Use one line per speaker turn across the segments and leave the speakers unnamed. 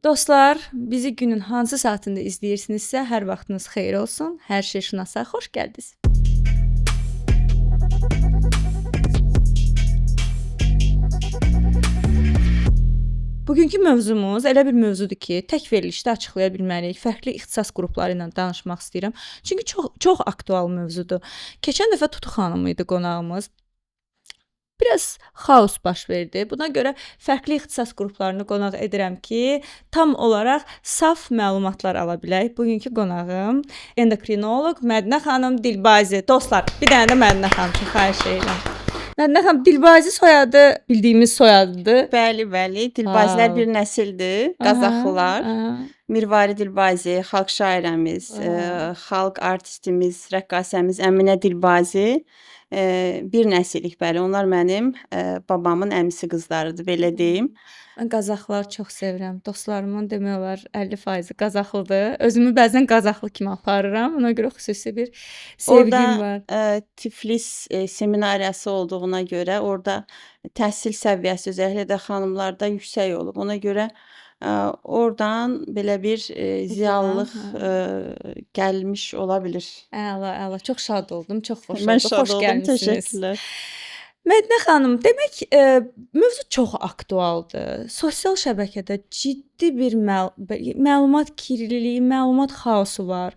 Dostlar, bizi günün hansı saatində izləyirsinizsə, hər vaxtınız xeyir olsun. Hər şey şunasa xoş gəldiniz. Bugünkü mövzumuz elə bir mövzudur ki, tək verilişdə açıqlaya bilmərik. Fərqli ixtisas qrupları ilə danışmaq istəyirəm. Çünki çox aktual mövzudur. Keçən dəfə Tutu xanım idi qonağımız. Biraz xaos baş verdi. Buna görə fərqli ixtisas qruplarını qonaq edirəm ki, tam olaraq saf məlumatlar ala bilək. Bugünkü qonağım endokrinoloq Mədinə xanım Dilbazi. Dostlar, bir dənə də Mədinə xanım üçün xahiş edirəm. Mədinə xanım, Dilbazi soyadı bildiyimiz soyadıdır.
Bəli. Dilbazilər bir nəsildir. Qazaxlılar. Mirvari Dilbazi, xalq şairəmiz, xalq artistimiz, rəqqasəmiz Əminə Dilbazi. Bir nəsillik, bəli. Onlar mənim babamın əmisi qızlarıdır, belə deyim.
Mən Qazaxları çox sevirəm. Dostlarımın demək olar 50% Qazaxlıdır. Özümü bəzən Qazaxlı kimi aparıram. Ona görə xüsusi bir sevgim var.
Orada Tiflis seminariyası olduğuna görə orada təhsil səviyyəsi özəlliklə də xanımlarda yüksək olub. Ona görə oradan belə bir ziyalılıq gəlmiş ola bilir.
Əla. Çox şad oldum. Çox xoş
Mən
oldu.
şad
Xoş
oldum.
gəlmisiniz.
Təşəkkürlər.
Mədinə xanım, demək mövzu çox aktualdır. Sosial şəbəkədə ciddi bir məlumat kirliliyi, məlumat xaosu var.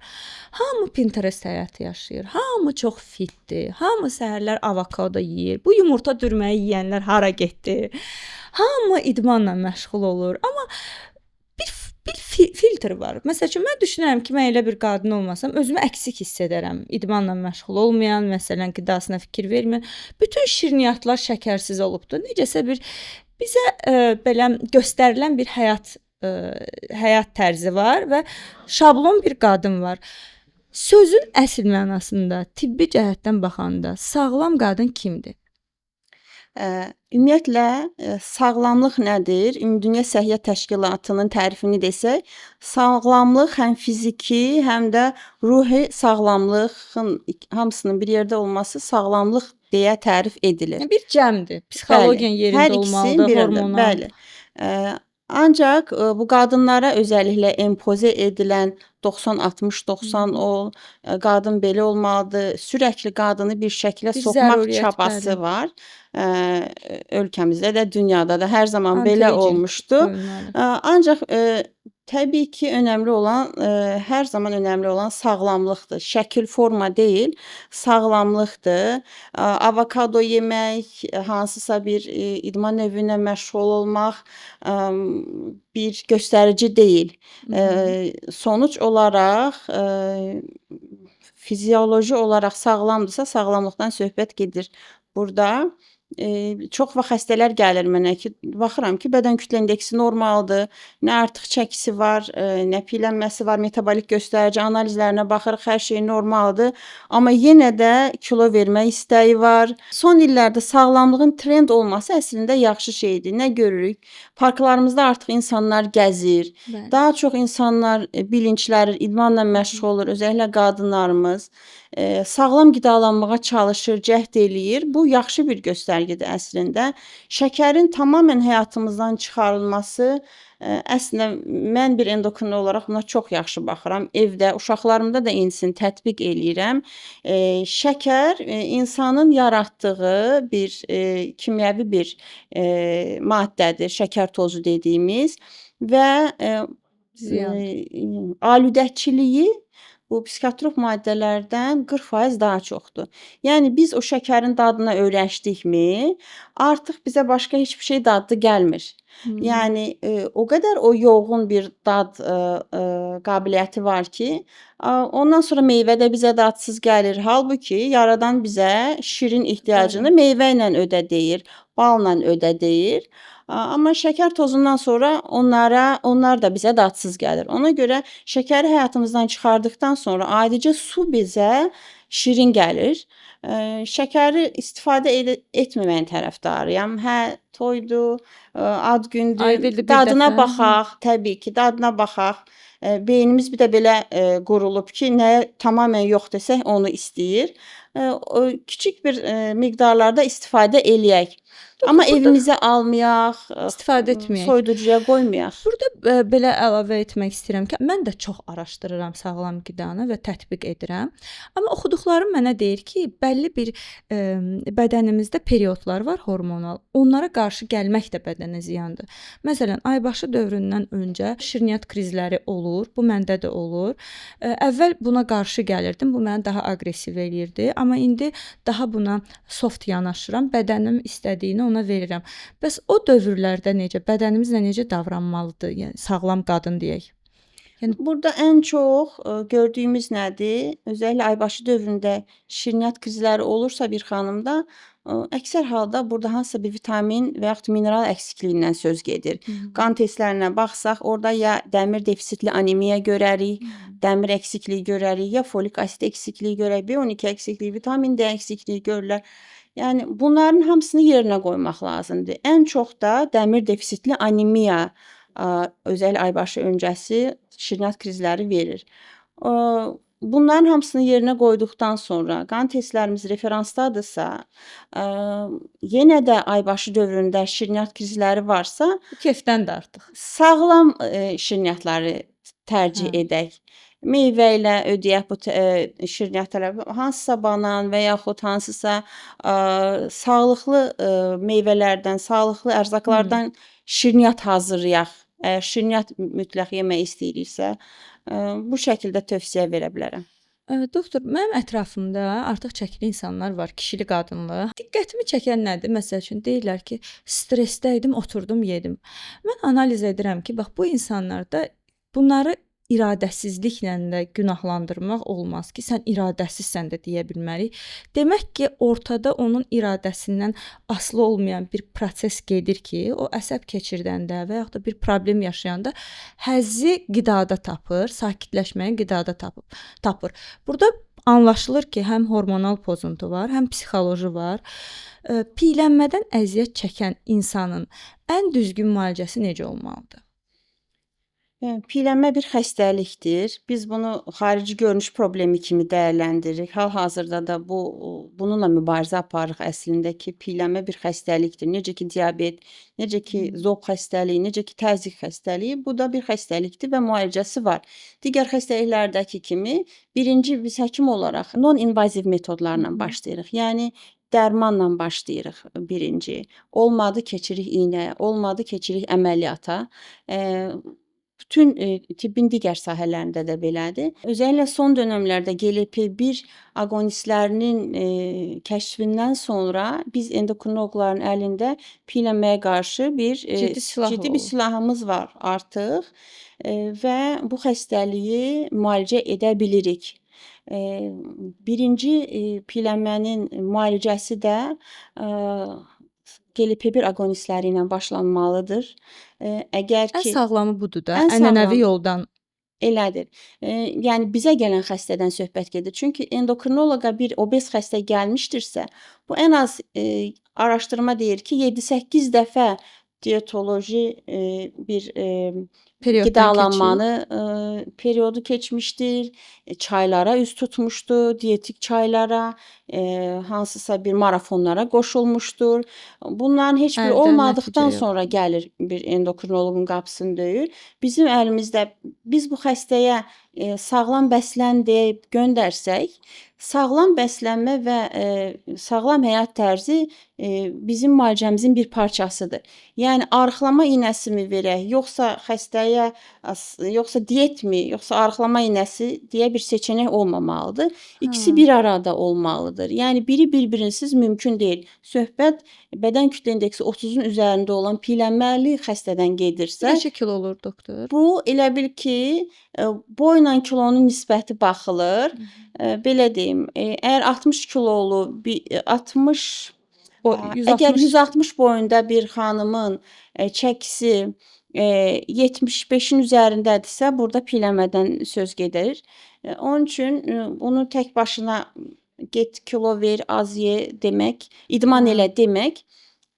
Hamı Pinterest həyatı yaşayır. Hamı çox fitdir. Hamı səhərlər avokado yeyir. Bu yumurta dürməyi yeyənlər hara getdi? Hamı idmanla məşğul olur. Amma bir filtr var. Məsəl üçün mən düşünürəm ki, mən elə bir qadın olmasam, özümü əksik hiss edərəm. İdmanla məşğul olmayan, məsələn, qidasına fikir verməyən, bütün şirniyyatlar şəkərsiz olubdu. Necəsə bir bizə belə göstərilən bir həyat tərzi var və şablon bir qadın var. Sözün əsl mənasında, tibbi cəhətdən baxanda sağlam qadın kimdir?
Ümumiyyətlə, sağlamlıq nədir? Ümumdünya Səhiyyə Təşkilatının tərifini desək, sağlamlıq həm fiziki, həm də ruhi sağlamlığın hamısının bir yerdə olması sağlamlıq deyə tərif edilir.
Bir cəmdir. Psixologiyanın yerində olmalıdır, hormonal.
Bəli. Ancaq bu qadınlara özəlliklə empoze edilən 90-60-90 ol, qadın belə olmalıdır, sürəkli qadını bir şəklə soxmaq çabası var. Ölkəmizdə də, dünyada da hər zaman belə olmuşdu. Ancaq təbii ki, hər zaman önəmli olan sağlamlıqdır. Şəkil, forma deyil, sağlamlıqdır. Avokado yemək, hansısa bir idman növünə məşğul olmaq bir göstərici deyil. Sonuç olaraq fizioloji olaraq sağlamdırsa, sağlamlıqdan söhbət gedir. Burada çox vaxt xəstələr gəlir mənə ki, baxıram ki, bədən kütlə indeksi normaldır, nə artıq çəkisi var, nə piylənməsi var, metabolik göstərici analizlərinə baxırıq, hər şey normaldır. Amma yenə də kilo vermə istəyi var. Son illərdə sağlamlığın trend olması əslində yaxşı şeydir. Nə görürük? Parklarımızda artıq insanlar gəzir.
Bəli.
Daha çox insanlar bilinçlənir, idmanla məşğul olur, özəlliklə qadınlarımız. Sağlam qidalanmağa çalışır, cəhd eləyir. Bu yaxşı bir göstərgidir əslində. Şəkərin tamamilə həyatımızdan çıxarılması əslində mən bir endokrinoloq olaraq buna çox yaxşı baxıram. Evdə, uşaqlarımda da eynisini tətbiq eləyirəm. Şəkər insanın yaratdığı bir kimyəvi bir maddədir, şəkər tozu dediyimiz və aludəçiliyi bu psixotrop maddələrdən 40% daha çoxdur. Yəni biz o şəkərin dadına öyrəşdikmi, artıq bizə başqa heç bir şey dadlı gəlmir. Yəni o qədər o yoğun bir dad qabiliyyəti var ki, ondan sonra meyvə də bizə dadsız gəlir. Halbuki yaradan bizə şirin ehtiyacını meyvə ilə ödəyir, balla ödəyir. Amma şəkər tozundan sonra onlar da bizə dadsız gəlir. Ona görə şəkəri həyatımızdan çıxardıqdan sonra adicə su bizə şirin gəlir. Şəkəri istifadə etməməyin tərəfdarıyam. Hə, toydur, ad gündür, dadına baxaq, təbii ki, dadına baxaq. Beynimiz bir də belə qurulub ki, nəyə tamamilə yox desək onu istəyir. Kiçik bir miqdarlarda istifadə eləyək. Amma
Doktor, burada
evimizə almayaq,
istifadə etməyək.
soyuducuya qoymayaq.
Burada belə əlavə etmək istəyirəm ki, mən də çox araşdırıram sağlam qidanı və tətbiq edirəm. Amma oxuduqlarım mənə deyir ki, bəlli bir bədənimizdə periodlar var hormonal. Onlara qarşı gəlmək də bədənə ziyandır. Məsələn, aybaşı dövründən öncə şirniyyat krizləri olur. Bu məndə də olur. Əvvəl buna qarşı gəlirdim. Bu məni daha aqressiv eləyirdi, amma indi daha buna soft yanaşıram. Bədənim istədiyini ona verirəm. Bəs o dövrlərdə necə, bədənimizlə necə davranmalıdır? Yəni sağlam qadın deyək.
Burada ən çox gördüyümüz nədir? Özəlliklə aybaşı dövründə şirniyyat krizləri olursa bir xanımda, əksər halda burada hansısa bir vitamin və yaxud mineral əksikliyindən söz gedir. Qan testlərinə baxsaq, orada ya dəmir defisitli anemiya görərik, dəmir əksikliyi görərik, ya folik asid əksikliyi görərik, B12 əksikliyi, vitamin D əksikliyi görürlər. Yəni bunların hamısını yerinə qoymaq lazımdır. Ən çox da dəmir defisitli anemiya özəlliklə aybaşı öncəsi şirniyyat krizləri verir. Bunların hamısını yerinə qoyduqdan sonra qan testlərimiz referansdadırsa, yenə də aybaşı dövründə şirniyyat krizləri varsa,
Bu kefdən də artıq.
sağlam şirniyyatları tərcih edək. Meyvə ilə ödəyək bu şirniyyatları. Hansısa banan və yaxud hansısa sağlıqlı meyvələrdən, sağlıqlı ərzaqlardan şirniyyat hazırlayaq. Əgər şirniyyat mütləq yemək istəyiriksə, bu şəkildə tövsiyə verə bilərəm.
Doktor, mənim ətrafımda artıq çəkili insanlar var, kişili, qadınlı. Diqqətimi çəkən nədir? Məsəl üçün deyirlər ki, stressdə idim, oturdum, yedim. Mən analiz edirəm ki, bax bu insanlarda bunları iradəsizliklə də günahlandırmaq olmaz ki, sən iradəsizsən də deyə bilmərik. Demək ki, ortada onun iradəsindən asılı olmayan bir proses gedir ki, o əsəb keçirdəndə və yaxud da bir problem yaşayanda həzzi qidada tapır, sakitləşməyi qidada tapır. Burada anlaşılır ki, həm hormonal pozuntu var, həm psixoloji var. Piylənmədən əziyyət çəkən insanın ən düzgün müalicəsi necə olmalıdır?
Piylənmə bir xəstəlikdir. Biz bunu xarici görünüş problemi kimi dəyərləndiririk. Hal-hazırda da bununla mübarizə aparırıq əslində ki, piylənmə bir xəstəlikdir. Necə ki diabet, necə ki zob xəstəliyi, necə ki təzyiq xəstəliyi, bu da bir xəstəlikdir və müalicəsi var. Digər xəstəliklərdəki kimi birinci biz həkim olaraq non-invaziv metodlarla başlayırıq. Yəni dərmanla başlayırıq birinci. Olmadı keçirik iynəyə, olmadı keçirik əməliyyata. Bütün tibbin digər sahələrində də belədir. Özəlliklə son dönəmlərdə GLP-1 agonistlərinin kəşfindən sonra biz endokrinoloqların əlində piylənməyə qarşı ciddi bir silahımız var artıq və bu xəstəliyi müalicə edə bilirik. Birinci piylənmənin müalicəsi də GLP-1 agonistləri ilə başlanmalıdır. Əgər ki
Ən sağlamı budur da,
Ən
ənənəvi
sağlamı.
yoldan.
Elədir. Yəni bizə gələn xəstədən söhbət gedir. Çünki endokrinoloqa bir obez xəstə gəlmişdirsə, bu ən az araşdırma deyir ki, 7-8 dəfə dietoloji bir
Perioddan
qidalanmanı periodu keçmişdir. Çaylara üz tutmuşdur, dietik çaylara, hansısa bir marafonlara qoşulmuşdur. Bunların heç biri
Əldən
olmadıqdan
nəticə yox.
sonra gəlir bir endokrinoloqun qapısını döyür. Bizim əlimizdə biz bu xəstəyə sağlam bəslən deyib göndərsək, sağlam bəslənmə və sağlam həyat tərzi bizim müalicəmizin bir parçasıdır. Yəni arıqlama iynəsimi verək, yoxsa xəstəyə yoxsa dietmi, yoxsa arıqlama iynəsi deyə bir seçenek olmamalıdır. İkisi bir arada olmalıdır. Yəni biri bir-birinsiz mümkün deyil. Söhbət bədən kütlə indeksi 30-un üzərində olan piylənməli xəstədən gedirsə,
Neçə kilo olur doktor?
bu elə bil ki, boyla kilonun nisbəti baxılır. Belə deyim, əgər 60 kilolu, 60
O
əgər
160
160 boyunda bir xanımın çəkisi 75-in üzərindədirsə, burada piylənmədən söz gedir. Onun üçün bunu tək başına get kilo ver, az ye demək, idman elə demək,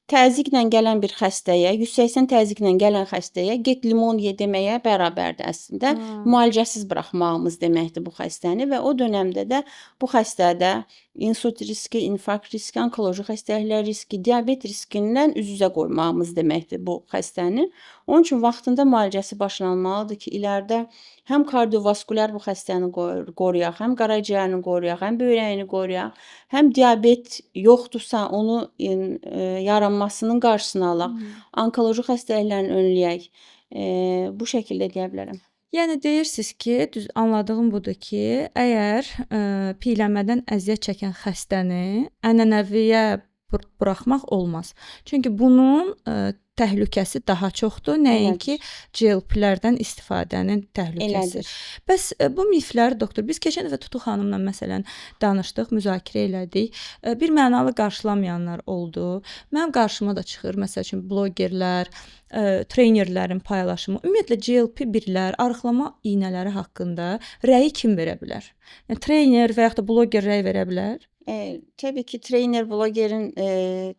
təzyiqlə gələn bir xəstəyə, 180 təzyiqlə gələn xəstəyə get limon ye deməyə bərabərdir əslində. Müalicəsiz buraxmağımız deməkdir bu xəstəni və o dönəmdə də bu xəstədə insult riski, infarkt riski, onkoloji xəstəliklər riski, diabet riskindən üz-üzə qoymağımız deməkdir bu xəstəni. Onun üçün vaxtında müalicəsi başlanmalıdır ki, iləride həm kardiovaskulyar bu xəstəni qoruyaq, həm qaraciyərini qoruyaq, həm böyrəyini qoruyaq, həm diabet yoxdursa onu yaranmasının qarşısını alaq, onkoloji xəstəliklərini önləyək. Bu şəkildə deyə bilərəm.
Yəni deyirsiniz ki, düz anladığım budur ki, əgər piyələnmədən əziyyət çəkən xəstəni ənənəviyə buraxmaq olmaz. Çünki bunun təhlükəsi daha çoxdur, nəinki GLP-lərdən istifadənin təhlükəsi.
Elədir.
Bəs bu miflər doktor, biz keçən dəfə Tutu xanımla məsələn danışdıq, müzakirə elədik. Bir mənalı qarşılamayanlar oldu. Mənim qarşıma da çıxır, məsəl üçün blogerlər, trenerlərin paylaşımı, ümumiyyətlə GLP-1-lər, arıqlama iynələri haqqında rəyi kim verə bilər? Yəni trener və yaxud da bloger rəy verə bilər?
Təbii ki, trener, blogerin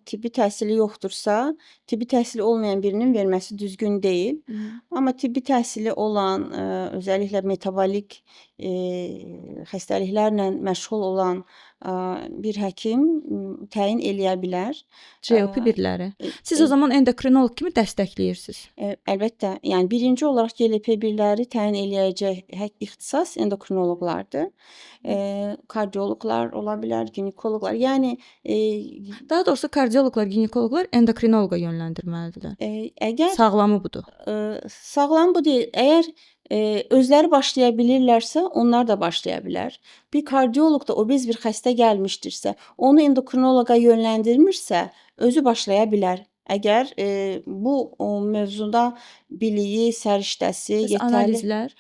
tibbi təhsili yoxdursa, tibbi təhsili olmayan birinin verməsi düzgün deyil. Amma tibbi təhsili olan, özəlliklə metabolik xəstəliklərlə məşğul olan bir həkim təyin eləyə bilər.
GLP-1-ləri. Siz o zaman endokrinoloq kimi dəstəkləyirsiniz.
Əlbəttə, yəni birinci olaraq GLP-1-ləri təyin eləyəcək ixtisas endokrinoloqlardır. Kardioloqlar ola bilər, ginekoloqlar. Yəni
daha doğrusu kardioloqlar, ginekoloqlar endokrinoloqa yönləndirməlidirlər.
Əgər
Sağlamı budur.
Sağlam bu deyil. Əgər özləri başlaya bilirlərsə, onlar da başlaya bilər. Bir kardioloq da obez bir xəstə gəlmişdirsə, onu endokrinoloqa yönləndirmirsə, özü başlaya bilər. Əgər bu mövzuda biliyi, səriştəsi,
Analizlər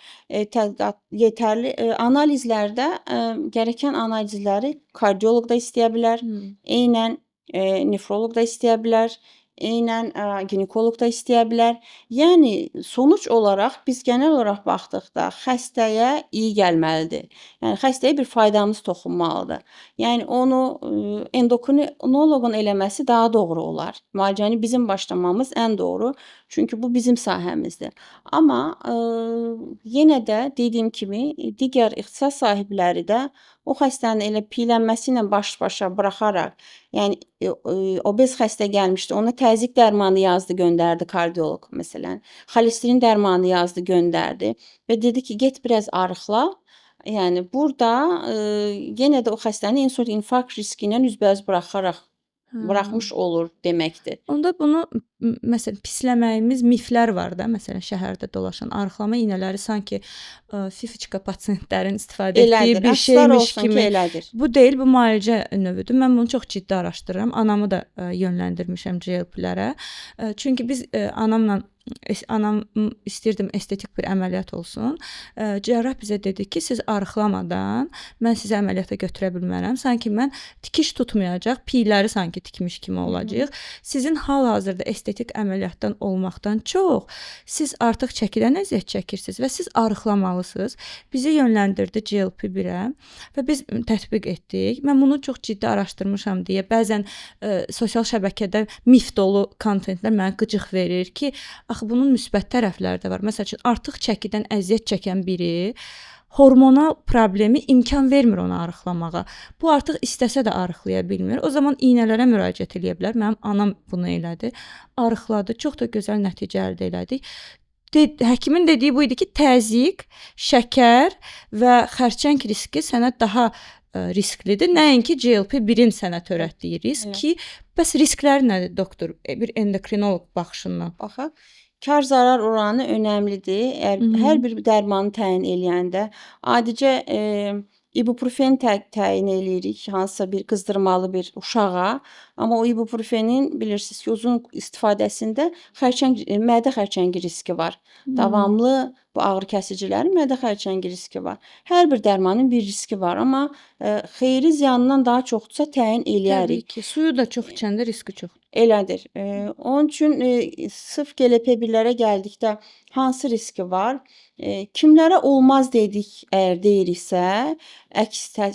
yetərli analizlərdə gərəkən analizləri kardioloq da istəyə bilər, eynən nefroloq da istəyə bilər. Eynən ginekoloq da istəyə bilər. Yəni sonuç olaraq biz genel olaraq baxdıqda xəstəyə iyi gəlməlidir. Yəni xəstəyə bir faydamız toxunmalıdır. Yəni onu endokrinoloqun eləməsi daha doğru olar. Müalicəni bizim başlamamız ən doğru. Çünki bu bizim sahəmizdir. Amma yenə də dediyim kimi digər ixtisas sahibləri də o xəstənin elə piyələnməsi ilə baş-başa buraxaraq, yəni obez xəstə gəlmişdi, ona təzyiq dərmanı yazdı, göndərdi kardioloq məsələn. Xolesterin dərmanı yazdı, göndərdi və dedi ki, get biraz arıqla. Yəni burada yenə də o xəstəni insult, infarkt riski ilə üzbəüz buraxmış olur deməkdir.
Onda bunu məsələn pisləməyimiz miflər var da, məsələn şəhərdə dolaşan arıqlama iynələri sanki fifiçka pasiyentlərin istifadə etdiyi bir şeymiş kimi.
Elədir.
Bu deyil, bu müalicə növüdür. Mən bunu çox ciddi araşdırıram. Anamı da yönləndirmişəm GLP-lərə. Çünki biz anam istirdim estetik bir əməliyyat olsun. Cərrah bizə dedi ki, siz arıqlamadan mən sizi əməliyyata götürə bilmərəm. Sanki mən tikiş tutmayacaq, piyləri sanki tikmiş kimi olacaq. Sizin hal-hazırda estetik əməliyyatdan olmaqdan çox siz artıq çəkidən əziyyət çəkirsiniz və siz arıqlamalısınız. Bizi yönləndirdi GLP-1-ə və biz tətbiq etdik. Mən bunu çox ciddi araşdırmışam deyə bəzən sosial şəbəkədə mif dolu kontentlər mənə qıcıq verir ki, axı bunun müsbət tərəfləri də var. Məsəl üçün artıq çəkidən əziyyət çəkən biri hormonal problemi imkan vermir ona arıqlamağa. Bu artıq istəsə də arıqlaya bilmir. O zaman iynələrə müraciət edə bilər. Mənim anam bunu elədi. Arıqladı. Çox da gözəl nəticə əldə elədik. Həkimin dediyi bu idi ki, təzyiq, şəkər və xərçəng riski sənə daha risklidir. Nəinki GLP-1-in sənə törətdiyi risk ki, bəs riskləri nədir doktor? Bir endokrinoloq baxışından.
Baxaq. Kar-zarar oranı önəmlidir. Hər bir dərmanı təyin eləyəndə adicə ibuprofen təyin eləyirik hansısa bir qızdırmalı bir uşağa. Amma o ibuprofenin bilirsiniz ki, uzun istifadəsində mədə xərçəngi riski var. Davamlı bu ağrı kəsicilərin mədə xərçəngi riski var. Hər bir dərmanın bir riski var, amma xeyri ziyanından daha çoxdursa təyin eləyərik.
Təbii ki, suyu da çox içəndə riski çoxdur.
Elədir. Onun üçün sırf GLP-1-lərə gəldikdə hansı riski var? Kimlərə olmaz dedik, əgər deyiriksə,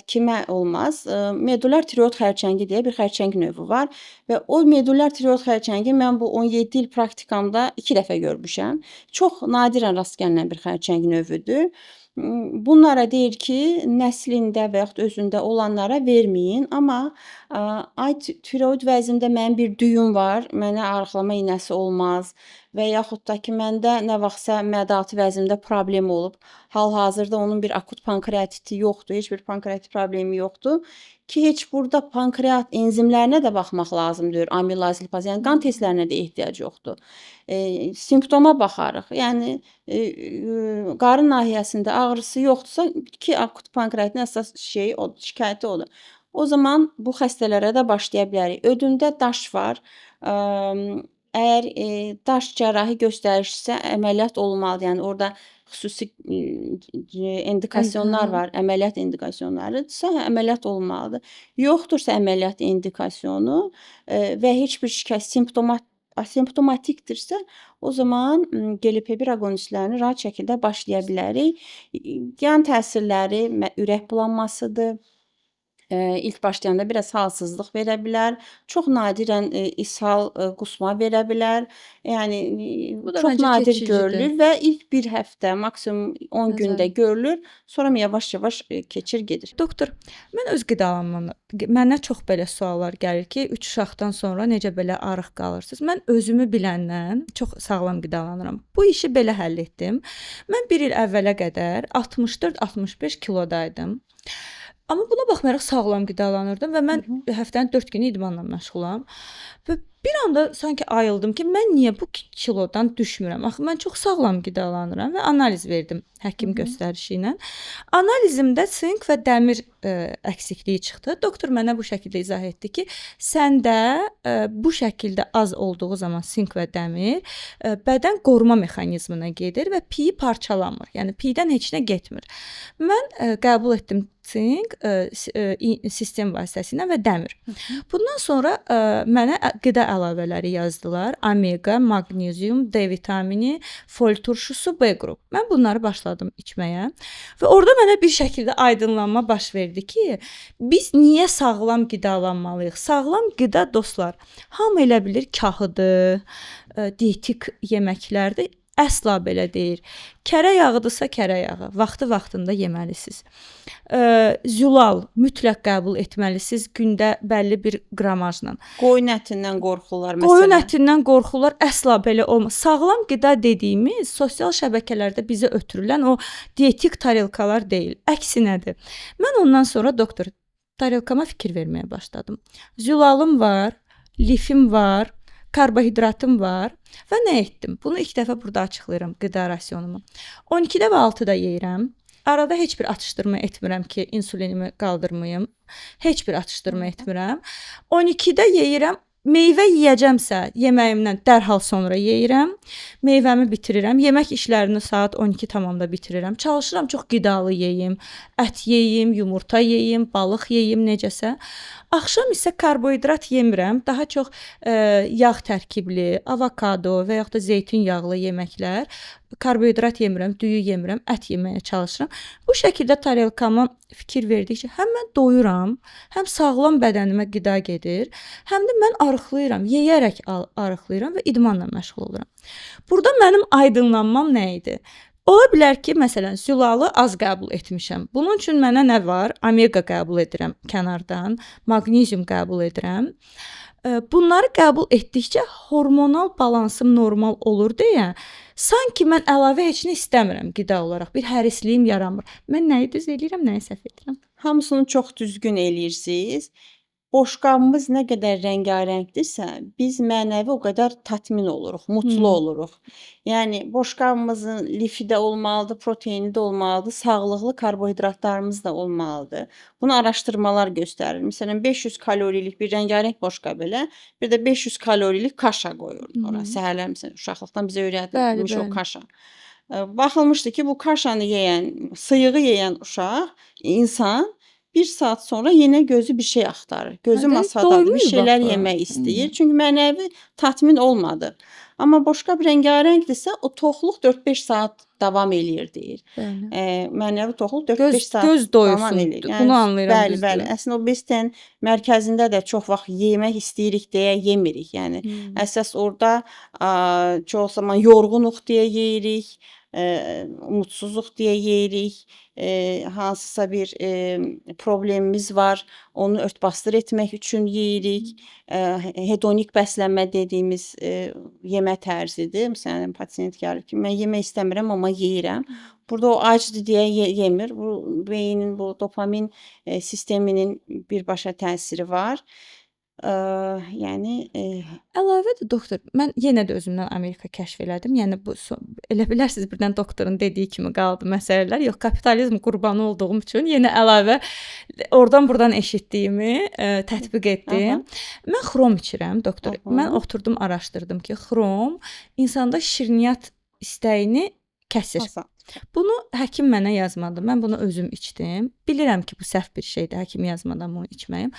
kimə olmaz? Medular tiroid xərçəngi deyə bir xərçəng növü var və o medular tiroid xərçəngi mən bu 17 il praktikamda 2 dəfə görmüşəm. Çox nadirən rast gəlinən bir xərçəng növüdür. Bunlara deyir ki, nəslində və yaxud özündə olanlara verməyin. Amma ay tiroid vəzimdə mənim bir düyüm var, mənə arıqlama iynəsi olmaz və yaxud da ki, məndə nə vaxtsa mədalatı vəzimdə problem olub. Hal-hazırda onun bir akut pankreatiti yoxdur, heç bir pankreatit problemi yoxdur ki, heç burada pankreat enzimlərinə də baxmaq lazımdır, amilaz, lipaz, yəni qan testlərinə də ehtiyac yoxdur. Simptoma baxarıq. Yəni qarın nahiyəsində ağrısı yoxdursa ki, akut pankreatin əsas şeyi odur, şikayəti odur. O zaman bu xəstələrə də başlaya bilərik. Ödündə daş var. Əgər daş cərrahi göstərişsə əməliyyat olmalıdır. Yəni orada xüsusi indikasyonlar var, əməliyyat indikasyonlarıdırsa əməliyyat olmalıdır. Yoxdursa əməliyyat indikasyonu və heç bir şikayət asimptomatikdirsə, o zaman GLP-1 aqonistlərini rahat şəkildə başlaya bilərik. Yan təsirləri ürək bulanmasıdır. İlk başlayanda biraz halsızlıq verə bilər. Çox nadirən ishal, qusma verə bilər. Yəni
Bu da
çox
məncə
nadir
keçicidir.
görülür və ilk bir həftə, maksimum 10 gündə
Bəzən.
görülür. Sonra yavaş-yavaş keçir gedir.
Doktor, mən öz qidalanmamı mənə çox belə suallar gəlir ki, 3 uşaqdan sonra necə belə arıq qalırsınız? Mən özümü biləndən çox sağlam qidalanıram. Bu işi belə həll etdim. Mən 1 il əvvələ qədər 64-65 kilodaydım. Amma buna baxmayaraq sağlam qidalanırdım və mən həftənin 4 günü idmanla məşğulam. Və bir anda sanki ayıldım ki, mən niyə bu kilodan düşmürəm? Axı mən çox sağlam qidalanıram və analiz verdim həkim göstərişi ilə. Analizimdə sink və dəmir əksikliyi çıxdı. Doktor mənə bu şəkildə izah etdi ki, səndə bu şəkildə az olduğu zaman sink və dəmir bədən qoruma mexanizminə gedir və piyi parçalamır. Yəni piydən heç nə getmir. Mən qəbul etdim sink sistem vasitəsilə və dəmir. Bundan sonra mənə qida əlavələri yazdılar. Omega, maqnezium, D vitamini, fol turşusu, B qrup. Mən bunları başladım içməyə və orada mənə bir şəkildə aydınlanma baş verdi ki, biz niyə sağlam qidalanmalıyıq? Sağlam qida dostlar, hamı elə bilir kahıdır, dietik yeməklərdir. Əsla belə deyil. Kərə yağıdırsa kərə yağı, vaxtı-vaxtında yeməlisiniz. Zülal mütləq qəbul etməlisiniz gündə bəlli bir qramajla.
Qoyun ətindən qorxurlar məsələn.
Qoyun ətindən qorxurlar, əsla belə olmaz. Sağlam qida dediyimiz sosial şəbəkələrdə bizə ötürülən o dietik tarelkalar deyil, əksinədir. Mən ondan sonra doktor tarelkama fikir verməyə başladım. Zülalım var, lifim var, karbohidratım var və nə etdim? Bunu ilk dəfə burada açıqlayıram qida rasionumu. 12-də və 6-da yeyirəm. Arada heç bir atışdırma etmirəm ki, insulinimi qaldırmayım. Heç bir atışdırma etmirəm. 12-də yeyirəm. Meyvə yeyəcəmsə, yeməyimdən dərhal sonra yeyirəm. Meyvəmi bitirirəm. Yemək işlərini saat 12 tamamda bitirirəm. Çalışıram çox qidalı yeyim. Ət yeyim, yumurta yeyim, balıq yeyim necəsə. Axşam isə karbohidrat yemirəm. Daha çox yağ tərkibli, avokado və yaxud da zeytun yağlı yeməklər. Karbohidrat yemirəm, düyü yemirəm, ət yeməyə çalışıram. Bu şəkildə tarelkama fikir verdikcə həm mən doyuram, həm sağlam bədənimə qida gedir, həm də mən arıqlayıram, yeyərək arıqlayıram və idmanla məşğul oluram. Burada mənim aydınlanmam nə idi? Ola bilər ki, məsələn, zülalı az qəbul etmişəm. Bunun üçün mənə nə var? Omega qəbul edirəm kənardan, maqnezium qəbul edirəm. Bunları qəbul etdikcə hormonal balansım normal olur deyə, sanki mən əlavə heç nə istəmirəm qida olaraq. Bir hərisliyim yaranmır. Mən nəyi düz eləyirəm, nəyi səhv edirəm?
Hamısını çox düzgün eləyirsiniz. Boşqabımız nə qədər rəngarəngdirsə, biz mənəvi o qədər tatmin oluruq, mutlu oluruq. Yəni boşqabımızın lifi də olmalıdır, proteini də olmalıdır, sağlıqlı karbohidratlarımız da olmalıdır. Bunu araşdırmalar göstərir. Məsələn, 500 kalorilik bir rəngarəng boşqab elə, bir də 500 kalorilik kaşa qoyurlar ora. Səhərlər məsələn uşaqlıqdan bizə öyrədilmiş o kaşa. Baxılmışdı ki, bu kaşanı yeyən, sıyığı yeyən uşaq, insan 1 saat sonra yenə gözü bir şey axtarır. Gözü masadadır, bir şeylər yemək istəyir. Çünki mənəvi tatmin olmadı. Amma boşqab rəngarəngdirsə, o toxluq 4-5 saat davam eləyir deyir. Mənəvi toxluq 4-5 saat
göz
davam eləyir.
doyusun. Bunu anlayıram.
Bəli, bəli. Əslində o besin mərkəzində də çox vaxt yemək istəyirik deyə yemirik. Yəni əsas orada çox zaman yorğunuq deyə yeyirik. umudsuzluq deyə yeyirik, hansısa bir, problemimiz var, onu ört-basdır etmək üçün yeyirik. Hedonik bəslənmə dediyimiz, yemə tərzidir. Məsələn, pasiyent gəlir ki, mən yemək istəmirəm, amma yeyirəm. Burada o acdır deyə yemir. Bu beynin bu dopamin, sisteminin birbaşa təsiri var. Yəni,
Əlavə də doktor, mən yenə də özümdən Amerika kəşf elədim. Yəni bu elə bilərsiniz birdən doktorun dediyi kimi qaldı məsələlər. Yox, kapitalizm qurbanı olduğum üçün yenə əlavə oradan buradan eşitdiyimi tətbiq etdim. Mən xrom içirəm doktor. Mən oturdum, araşdırdım ki, xrom insanda şirniyyat istəyini kəsir. Bunu həkim mənə yazmadı. Mən bunu özüm içdim. Bilirəm ki, bu səhv bir şeydir, həkim yazmadan bunu içməyim.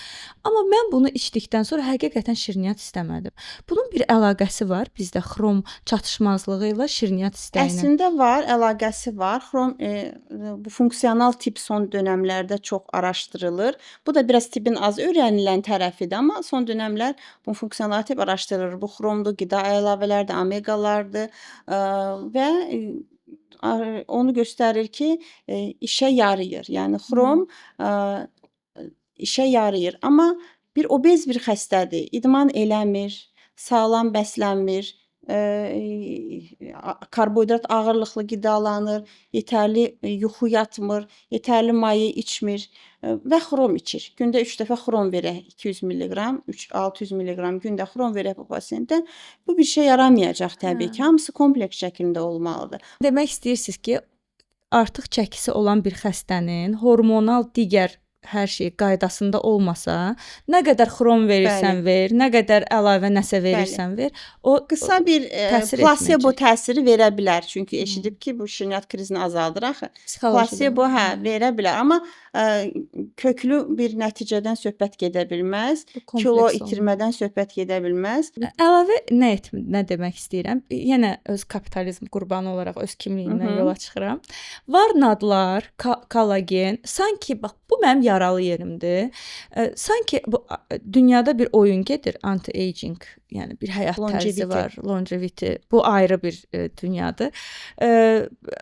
Amma mən bunu içdikdən sonra həqiqətən şirniyyat istəmədim. Bunun bir əlaqəsi var bizdə xrom çatışmazlığı ilə şirniyyat istəyinin.
Əslində var, əlaqəsi var. Xrom bu funksional tip son dönəmlərdə çox araşdırılır. Bu da biraz tibbin az öyrənilən tərəfidir, amma son dönəmlər bu funksional tip araşdırılır. Bu xromlu qida əlavələrdir, omeqalardır və onu göstərir ki, işə yarayır. Yəni xrom işə yarayır, amma bir obez bir xəstədir, idman eləmir, sağlam bəslənmir, karbohidrat ağırlıqlı qidalanır, yetərli yuxu yatmır, yetərli maye içmir və xrom içir. Gündə 3 dəfə xrom verək, 200 milliqram, 600 milliqram gündə xrom verək bu pasiyentə. Bu bir şey yaramayacaq təbii ki. Hamısı kompleks şəklində olmalıdır.
Demək istəyirsiniz ki, artıq çəkisi olan bir xəstənin hormonal digər hər şey qaydasında olmasa, nə qədər xrom verirsən ver, nə qədər əlavə nəsə verirsən ver, o
qısa bir plasebo təsiri verə bilər. Çünki eşidib ki, bu şirniyyat krizini azaldır axı. Plasebo verə bilər, amma köklü bir nəticədən söhbət gedə bilməz. Kilo itirmədən söhbət gedə bilməz.
Əlavə nə demək istəyirəm? Yenə öz kapitalizm qurbanı olaraq öz kimliyimdən yola çıxıram. Var nadlar, kollagen, sanki bax bu mənim yaralı yerimdir. Sanki bu dünyada bir oyun gedir, anti-aging, yəni bir həyat tərzi var, longevity. Bu ayrı bir dünyadır.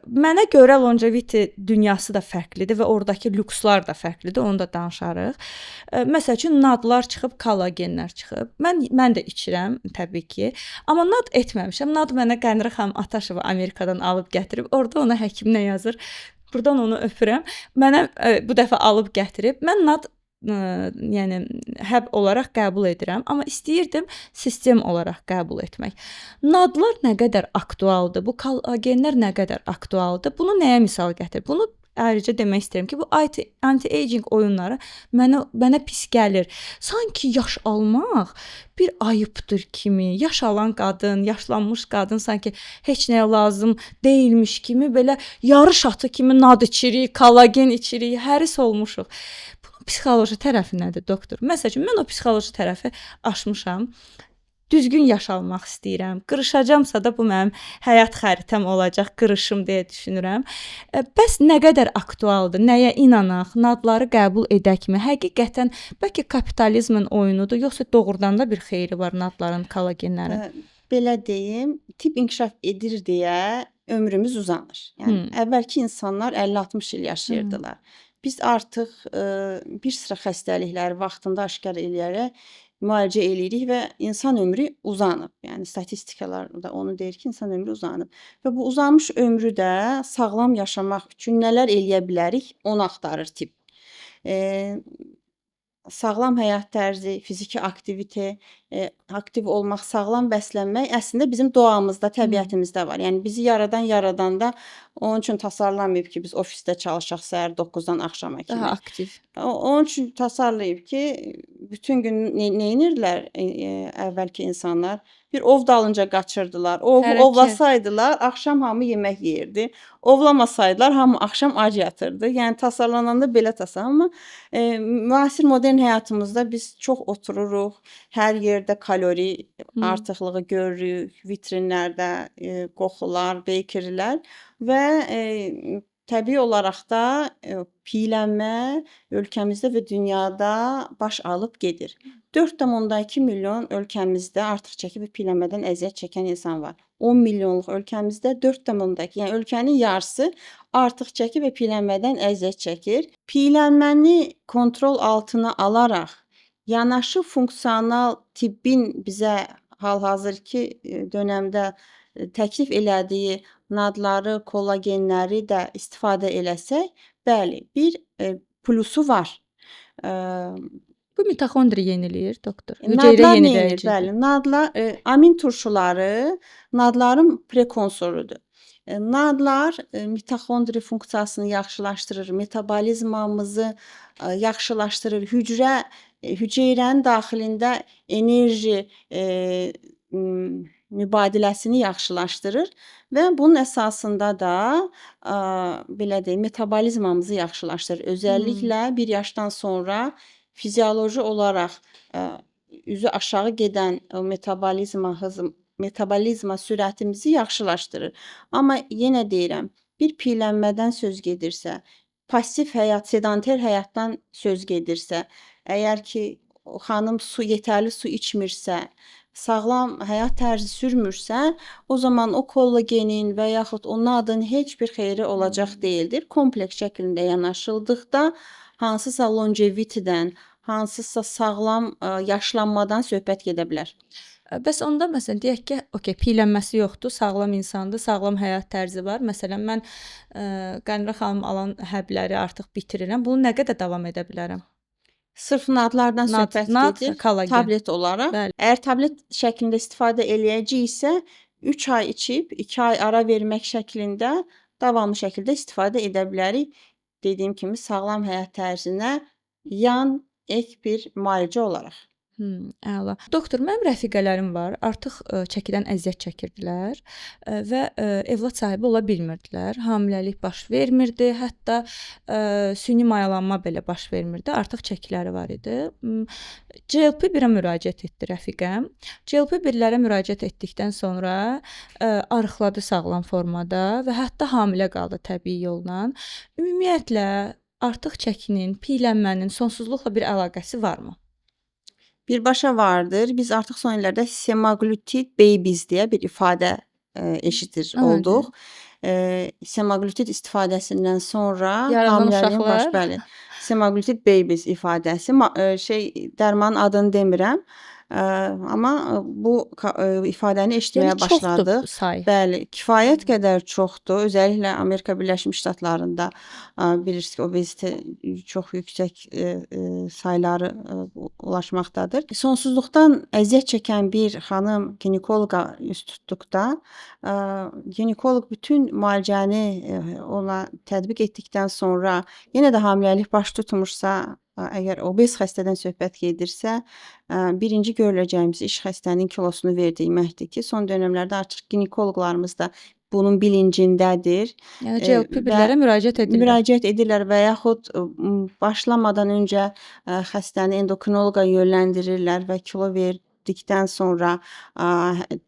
Mənə görə longevity dünyası da fərqlidir və oradakı lükslar da fərqlidir, onu da danışarıq. Məsəl üçün nadlar çıxıb, kollagenlər çıxıb. Mən də içirəm təbii ki, amma nad etməmişəm. Nad mənə Qənirə xanım Ataşova Amerikadan alıb gətirib. Orada ona həkim nə yazır? Burdan onu öpürəm. Mənə bu dəfə alıb gətirib. Mən nad yəni həb olaraq qəbul edirəm, amma istəyirdim sistem olaraq qəbul etmək. Nadlar nə qədər aktualdır? Bu kollagenlər nə qədər aktualdır? Bunu nəyə misal gətir? Bunu ayrıca demək istəyirəm ki, bu anti-aging oyunları mənə pis gəlir. Sanki yaş almaq bir ayıbdır kimi, yaş alan qadın, yaşlanmış qadın sanki heç nəyə lazım deyilmiş kimi belə yarış atı kimi nad içirik, kollagen içirik, həris olmuşuq. Bunun psixoloji tərəfi nədir, doktor? Məsəl üçün mən o psixoloji tərəfi aşmışam. Düzgün yaşalmaq istəyirəm. Qırışacamsa da bu mənim həyat xəritəm olacaq, qırışım deyə düşünürəm. Bəs nə qədər aktualdır? Nəyə inanaq? Nadları qəbul edəkmi? Həqiqətən bəlkə kapitalizmin oyunudur, yoxsa doğrudan da bir xeyri var nadların, kollagenlərin?
Belə deyim, tibb inkişaf edir deyə ömrümüz uzanır. Yəni əvvəlki insanlar 50-60 il yaşayırdılar. Biz artıq bir sıra xəstəlikləri vaxtında aşkar eləyərək müalicə eləyirik və insan ömrü uzanıb. Yəni statistikalar da onu deyir ki, insan ömrü uzanıb. Və bu uzanmış ömrü də sağlam yaşamaq üçün nələr eləyə bilərik, onu axtarır tibb. Sağlam həyat tərzi, fiziki aktivite, aktiv olmaq, sağlam bəslənmək əslində bizim doğamızda, təbiətimizdə var. Yəni bizi yaradanda onun üçün tasarlanmayıb ki, biz ofisdə çalışaq səhər 9-dan axşama kimi.
Daha aktiv.
Onun üçün tasarlayıb ki, bütün gün neynirlər əvvəlki insanlar? Bir ov dalınca qaçırdılar. Ovlasaydılar, axşam hamı yemək yeyirdi. Ovlamasaydılar, hamı axşam ac yatırdı. Yəni tasarlananda belə tasarlanır. Amma müasir modern həyatımızda biz çox otururuq. Hər yerdə kalori artıqlığı görürük. Vitrinlərdə qoxular, beykirlər və təbii olaraq da piyələnmə ölkəmizdə və dünyada baş alıb gedir. 4,2 milyon ölkəmizdə artıq çəki və piyələnmədən əziyyət çəkən insan var. 10 milyonluq ölkəmizdə 4,2, yəni ölkənin yarısı artıq çəki və piyələnmədən əziyyət çəkir. Piyələnməni kontrol altına alaraq yanaşı funksional tibbin bizə hal-hazırki dönəmdə təklif elədiyi nadları, kollagenləri də istifadə eləsək, bəli, bir plusu var.
Bu mitoxondri yeniləyir, doktor. Hüceyrə
Nadlar neyir?
yeniləyicidir.
Bəli, nadlar amin turşuları nadların prekonsoludur. Nadlar mitoxondri funksiyasını yaxşılaşdırır, metabolizmamızı yaxşılaşdırır, hüceyrənin daxilində enerji mübadiləsini yaxşılaşdırır və bunun əsasında da belə deyim, metabolizmamızı yaxşılaşdırır. Özəlliklə 1 yaşdan sonra fizioloji olaraq üzü aşağı gedən o metabolizma sürətimizi yaxşılaşdırır. Amma yenə deyirəm, bir piyələnmədən söz gedirsə, passiv həyat, sedanter həyatdan söz gedirsə, əgər ki xanım yetərli su içmirsə, sağlam həyat tərzi sürmürsə, o zaman o kollagenin və yaxud o nadın heç bir xeyri olacaq deyildir. Kompleks şəklində yanaşıldıqda hansısa longevitydən, hansısa sağlam yaşlanmadan söhbət gedə bilər.
Bəs onda məsələn deyək ki, okey, piyələnməsi yoxdur, sağlam insandır, sağlam həyat tərzi var. Məsələn, mən Qənirə xanım alan həbləri artıq bitirirəm. Bunu nə qədər davam edə bilərəm?
Sırf nadlardan söhbət gedir,
kollagen.
tablet olaraq.
Bəli.
Əgər tablet şəklində istifadə eləyəcəksə, 3 ay içib, 2 ay ara vermək şəklində davamlı şəkildə istifadə edə bilərik. Dediyim kimi sağlam həyat tərzinə yan ek bir müalicə olaraq.
Əla. Doktor, mənim rəfiqələrim var. Artıq çəkidən əziyyət çəkirdilər və övlad sahibi ola bilmirdilər. Hamiləlik baş vermirdi, hətta süni mayalanma belə baş vermirdi. Artıq çəkiləri var idi. GLP-1-ə müraciət etdi rəfiqəm. GLP-1-lərə müraciət etdikdən sonra arıqladı sağlam formada və hətta hamilə qaldı təbii yolla. Ümumiyyətlə artıq çəkinin, piyələnmənin sonsuzluqla bir əlaqəsi varmı?
Birbaşa vardır. Biz artıq son illərdə semaglutid babies deyə bir ifadə eşidir olduq. Semaglutid istifadəsindən sonra hamiləliyin bəli, semaglutid babies ifadəsi dərmanın adını demirəm. Amma bu ifadəni eşitməyə başladıq. Bəli, kifayət qədər çoxdur. Özəlliklə Amerika Birləşmiş Ştatlarında bilirsiniz ki, obezite çox yüksək sayları ulaşmaqdadır. Sonsuzluqdan əziyyət çəkən bir xanım ginekoloqa üz tutduqda, ginekoloq bütün müalicəni ona tətbiq etdikdən sonra yenə də hamiləlik baş tutmursa, əgər obez xəstədən söhbət gedirsə, birinci görüləcəyimiz iş xəstənin kilosunu verdirməkdir ki, son dövrlərdə artıq ginekoloqlarımız da bunun bilincindədir.
Yəni GLP-1-lərə müraciət edirlər.
Müraciət edirlər və yaxud başlamadan öncə xəstəni endokrinoloqa yönləndirirlər və kilo verdikdən sonra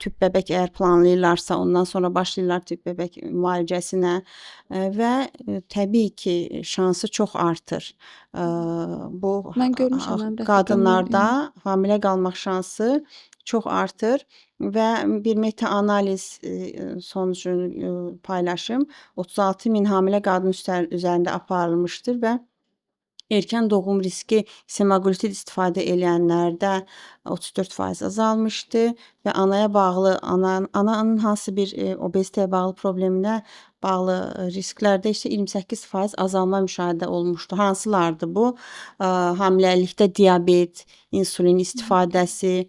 tüp bəbək əgər planlayırlarsa, ondan sonra başlayırlar tüp bəbək müalicəsinə və təbii ki, şansı çox artır. Bu qadınlarda hamilə qalmaq şansı çox artır və bir meta-analiz sonucunu paylaşım. 36 min hamilə qadın üzərində aparılmışdır və erkən doğum riski semaglutid istifadə edənlərdə 34% azalmışdı və anaya bağlı, ananın hansı bir obezitəyə bağlı probleminə bağlı risklərdə isə 28% azalma müşahidə olmuşdu. Hansılardır bu? Hamiləlikdə diabet, insulin istifadəsi,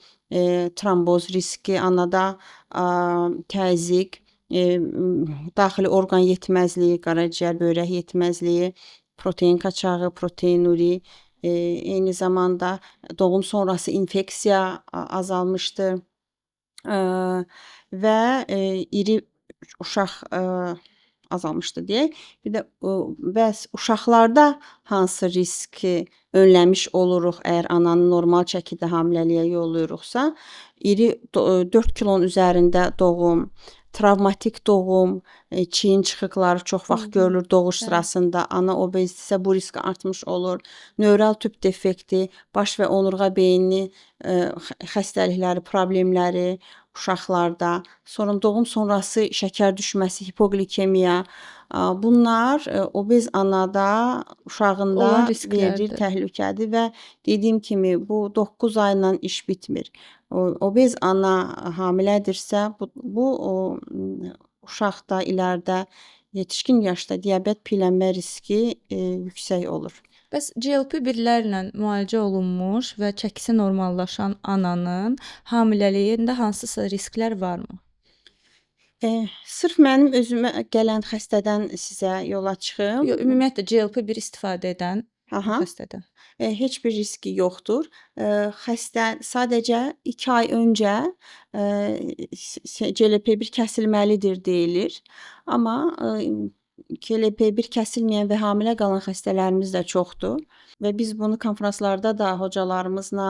tromboz riski anada, təzyiq, daxili orqan yetməzliyi, qaraciyər, böyrək yetməzliyi, protein qaçağı, proteinuri, eyni zamanda doğum sonrası infeksiya azalmışdır və iri uşaq azalmışdı deyək. Bir də bəs uşaqlarda hansı riski önləmiş oluruq əgər ananı normal çəkidə hamiləliyə yollayırıqsa, iri 4 kilonun üzərində doğum, travmatik doğum, çiyin çıxıqları çox vaxt görülür doğuş
Bəli.
sırasında. Ana obezdirsə bu risk artmış olur. Nöral tüp defekti, baş və onurğa beyni xəstəlikləri, problemləri uşaqlarda, sonra doğum sonrası şəkər düşməsi, hipoglikemiya, bunlar obez anada, uşağında
Olan
verdiyi
risklərdir.
təhlükədir və dediyim kimi bu 9 ayla iş bitmir. Obez ana hamilədirsə, uşaqda ilərdə yetişkin yaşda diabet piyələnmə riski yüksək olur.
Bəs GLP-1-lərlə müalicə olunmuş və çəkisi normallaşan ananın hamiləliyində hansısa risklər varmı?
Sırf mənim özümə gələn xəstədən sizə yola çıxım.
Yox, ümumiyyətlə GLP-1 istifadə edən
Aha.
xəstədən.
Heç bir riski yoxdur. Xəstə sadəcə 2 ay öncə GLP-1 kəsilməlidir deyilir. Amma GLP-1 kəsilməyən və hamilə qalan xəstələrimiz də çoxdur və biz bunu konfranslarda da hocalarımızla,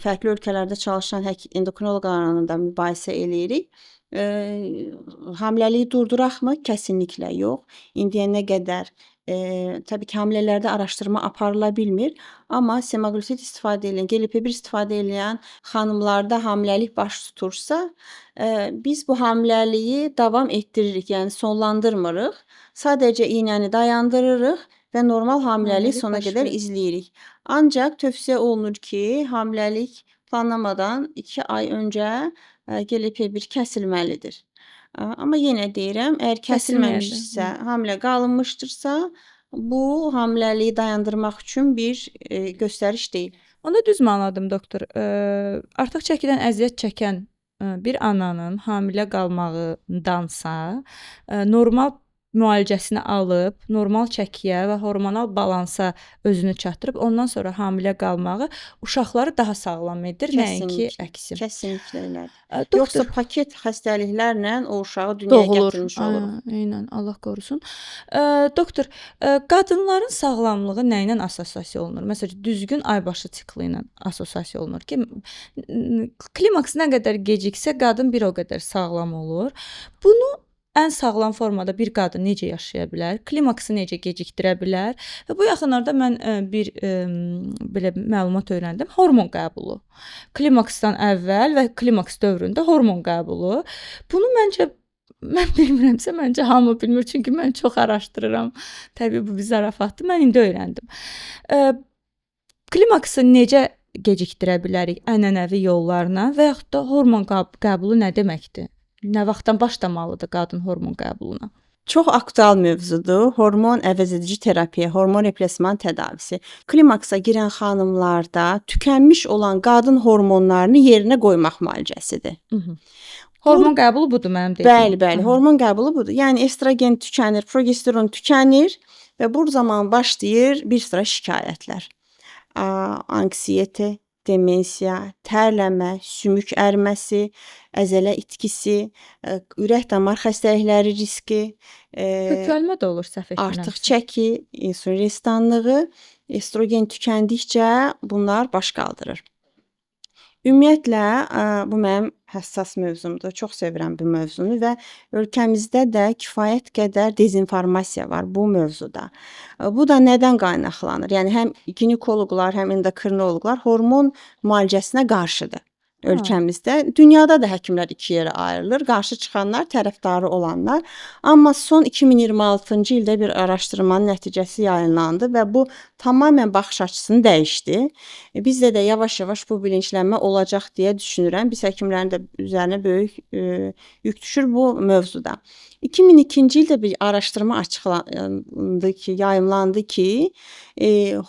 fərqli ölkələrdə çalışan endokrinoloqlarla da mübahisə eləyirik. Hamiləliyi durduraqmı? Kəsinliklə yox. İndiyə nə qədər təbii ki, hamilələrdə araşdırma aparıla bilmir, amma semaglutid istifadə edən, GLP-1 istifadə edən xanımlarda hamiləlik baş tutursa, biz bu hamiləliyi davam etdiririk, yəni sonlandırmırıq. Sadəcə iynəni dayandırırıq və normal hamiləlik sona qədər izləyirik. Ancaq tövsiyə olunur ki, hamiləlik planlamadan 2 ay öncə GLP-1 kəsilməlidir. Amma yenə deyirəm, əgər kəsilməmişsə, hamilə qalınmışdırsa, bu hamiləliyi dayandırmaq üçün bir göstəriş deyil.
Onda düzmü anladım doktor? Artıq çəkidən əziyyət çəkən bir ananın hamilə qalmağındansa, normal müalicəsini alıb, normal çəkiyə və hormonal balansa özünü çatdırıb, ondan sonra hamilə qalmağı uşaqları daha sağlam edir, nəinki əksi.
Kəsinliklə elədir.
Doktor,
Yoxsa paket xəstəliklərlə o uşağı dünyaya gətirmiş olur.
Eynən, Allah qorusun. Doktor, qadınların sağlamlığı nə ilə assosiasiya olunur? Məsələn, düzgün aybaşı sikli ilə assosiasiya olunur ki, klimaks nə qədər geciksə, qadın bir o qədər sağlam olur. Bunu ən sağlam formada bir qadın necə yaşaya bilər? Klimaksı necə gecikdirə bilər? Və bu yaxınlarda mən bir belə məlumat öyrəndim. Hormon qəbulu. Klimaksdan əvvəl və klimaks dövründə hormon qəbulu. Bunu mən bilmirəmsə, məncə hamı bilmir, çünki mən çox araşdırıram. Təbii bu bir zarafatdır. Mən indi öyrəndim. Klimaksı necə gecikdirə bilərik ənənəvi yollarla və yaxud da hormon qəbulu nə deməkdir? Nə vaxtdan başlamalıdır qadın hormon qəbuluna?
Çox aktual mövzudur. Hormon əvəzedici terapiya, hormon replasman tədavisi. Klimaksa girən xanımlarda tükənmiş olan qadın hormonlarını yerinə qoymaq müalicəsidir.
Hormon qəbulu budur mənim dediyim.
Bəli, hormon qəbulu budur. Yəni estrogen tükənir, progesteron tükənir və bu zaman başlayır bir sıra şikayətlər. Anksiyete, demensiya, tərləmə, sümük ərməsi, əzələ itkisi, ürək damar xəstəlikləri riski,
Kökəlmə də olur səhv etmirəmsə.
artıq çəki, insulin rezistanlığı, estrogen tükəndikcə bunlar baş qaldırır. Ümumiyyətlə, bu mənim həssas mövzumdur. Çox sevirəm bu mövzunu və ölkəmizdə də kifayət qədər dezinformasiya var bu mövzuda. Bu da nədən qaynaqlanır? Yəni həm ginekoloqlar, həm endokrinoloqlar hormon müalicəsinə qarşıdır ölkəmizdə. Dünyada da həkimlər iki yerə ayrılır. Qarşı çıxanlar, tərəfdarı olanlar. Amma son 2026-cı ildə bir araşdırmanın nəticəsi yayınlandı və bu tamamilə baxış açısını dəyişdi. Bizdə də yavaş-yavaş bu bilinçlənmə olacaq deyə düşünürəm. Biz həkimlərin də üzərinə böyük yük düşür bu mövzuda. 2002-ci ildə bir araşdırma yayımlandı ki,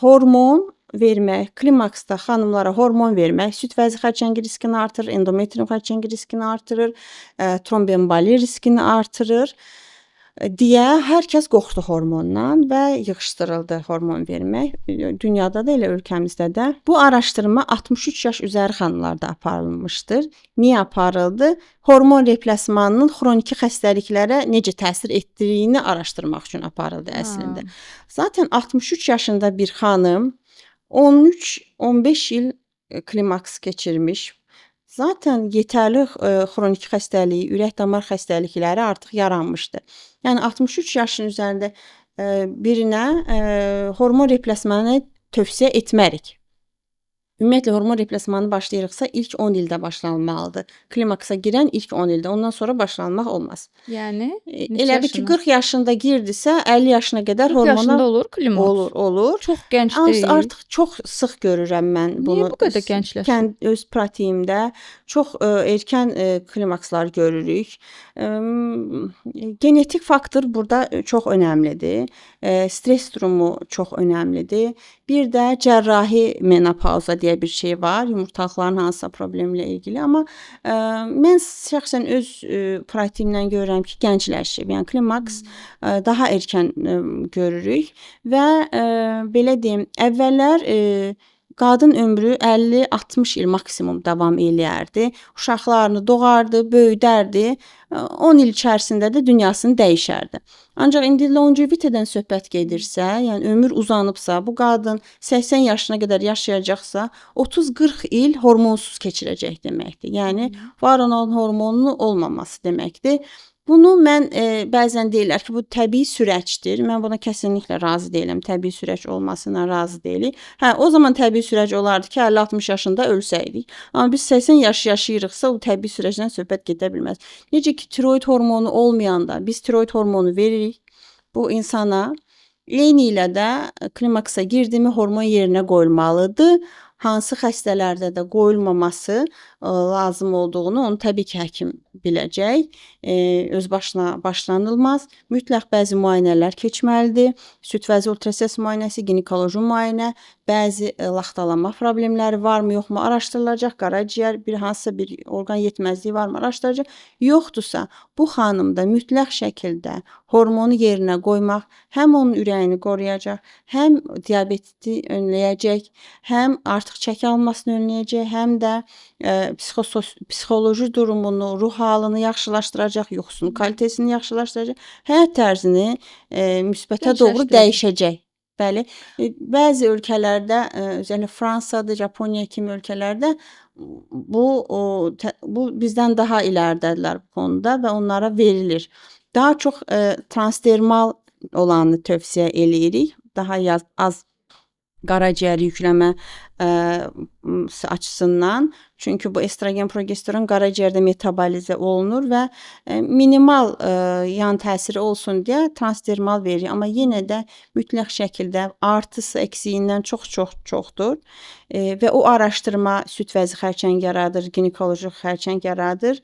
hormon vermək, klimaksda xanımlara hormon vermək süd vəzi xərçəngi riskini artırır, endometrium xərçəngi riskini artırır, tromboemboli riskini artırır deyə hər kəs qorxdu hormondan və yığışdırıldı hormon vermək. Dünyada da elə ölkəmizdə də. Bu araşdırma 63 yaş üzəri xanımlarda aparılmışdır. Niyə aparıldı? Hormon replasmanının xroniki xəstəliklərə necə təsir etdiyini araşdırmaq üçün aparıldı əslində. Zaten 63 yaşında bir xanım 13-15 il klimaks keçirmiş. Zaten yetərli xroniki xəstəliyi, ürək-damar xəstəlikləri artıq yaranmışdı. Yəni 63 yaşın üzərində birinə hormon replasmanı tövsiyə etmərik. Ümumiyyətlə hormon replasmanı başlayırıqsa ilk 10 ildə başlanmalıdır. Klimaksa girən ilk 10 ildə, ondan sonra başlanmaq olmaz.
Yəni
Elə bil ki 40 yaşında girdisə 50 yaşına qədər
40
hormona
yaşında olur klimaks.
olur.
Çox gənc deyil.
Artıq çox sıx görürəm mən bunu.
Niyə bu qədər gəncləşir?
Öz praktiyimdə çox erkən klimakslar görürük. Genetik faktor burada çox önəmlidir. Stres durumu çox önəmlidir. Bir də cərrahi menopauza deyə bir şey var, yumurtalıqların hansısa problemlə ilgili. Amma mən şəxsən öz praktiyimdən görürəm ki, gəncləşib. Yəni klimaks daha erkən görürük və belə deyim, əvvəllər qadın ömrü 50-60 il maksimum davam eləyərdi. Uşaqlarını doğardı, böyüdərdi. 10 il içərisində də dünyasını dəyişərdi. Ancaq indi longevity-dən söhbət gedirsə, yəni ömür uzanıbsa, bu qadın 80 yaşına qədər yaşayacaqsa, 30-40 il hormonsuz keçirəcək deməkdir. Yəni varonal hormonunun olmaması deməkdir. Bunu mən bəzən deyirlər ki, bu təbii sürəcdir. Mən buna kəsinliklə razı deyiləm. Təbii sürəc olmasına razı deyilik. Hə, o zaman təbii sürəc olardı ki, 50-60 yaşında ölsəydik. Amma biz 80 yaş yaşayırıqsa, o təbii sürəcdən söhbət gedə bilməz. Necə ki, tiroid hormonu olmayanda biz tiroid hormonu veririk bu insana. Eyni ilə də klimaksa girdimi hormon yerinə qoyulmalıdır. Hansı xəstələrdə də qoyulmaması lazım olduğunu onu təbii ki, həkim biləcək. Öz başına başlanılmaz. Mütləq bəzi müayinələr keçməlidir. Süd vəzi ultrasəs müayinəsi, ginekoloji müayinə, bəzi laxtalanma problemləri varmı, yoxmu araşdırılacaq. Qaraciyər, bir hansısa bir orqan yetməzliyi varmı araşdırılacaq. Yoxdursa, bu xanımda mütləq şəkildə hormonu yerinə qoymaq həm onun ürəyini qoruyacaq, həm diabeti önləyəcək, həm artıq çəki almasını önləyəcək, həm də psixoloji durumunu, ruh halını yaxşılaşdıracaq, yuxusunun kalitəsini yaxşılaşdıracaq, həyat tərzini müsbətə doğru dəyişəcək. Bəli, bəzi ölkələrdə, özəlliklə Fransada, Japoniya kimi ölkələrdə bu bizdən daha iləridədirlər bu konuda və onlara verilir. Daha çox transdermal olanı tövsiyə eləyirik. Daha az qaraciyər yükləmə açısından. Çünki bu estrogen, progesteron qaraciyərdə metabolizə olunur və minimal yan təsiri olsun deyə transdermal veririk. Amma yenə də mütləq şəkildə artısı əksiyindən çoxdur. Və o araşdırma süd vəzi xərçəng yaradır, ginekoloji xərçəng yaradır.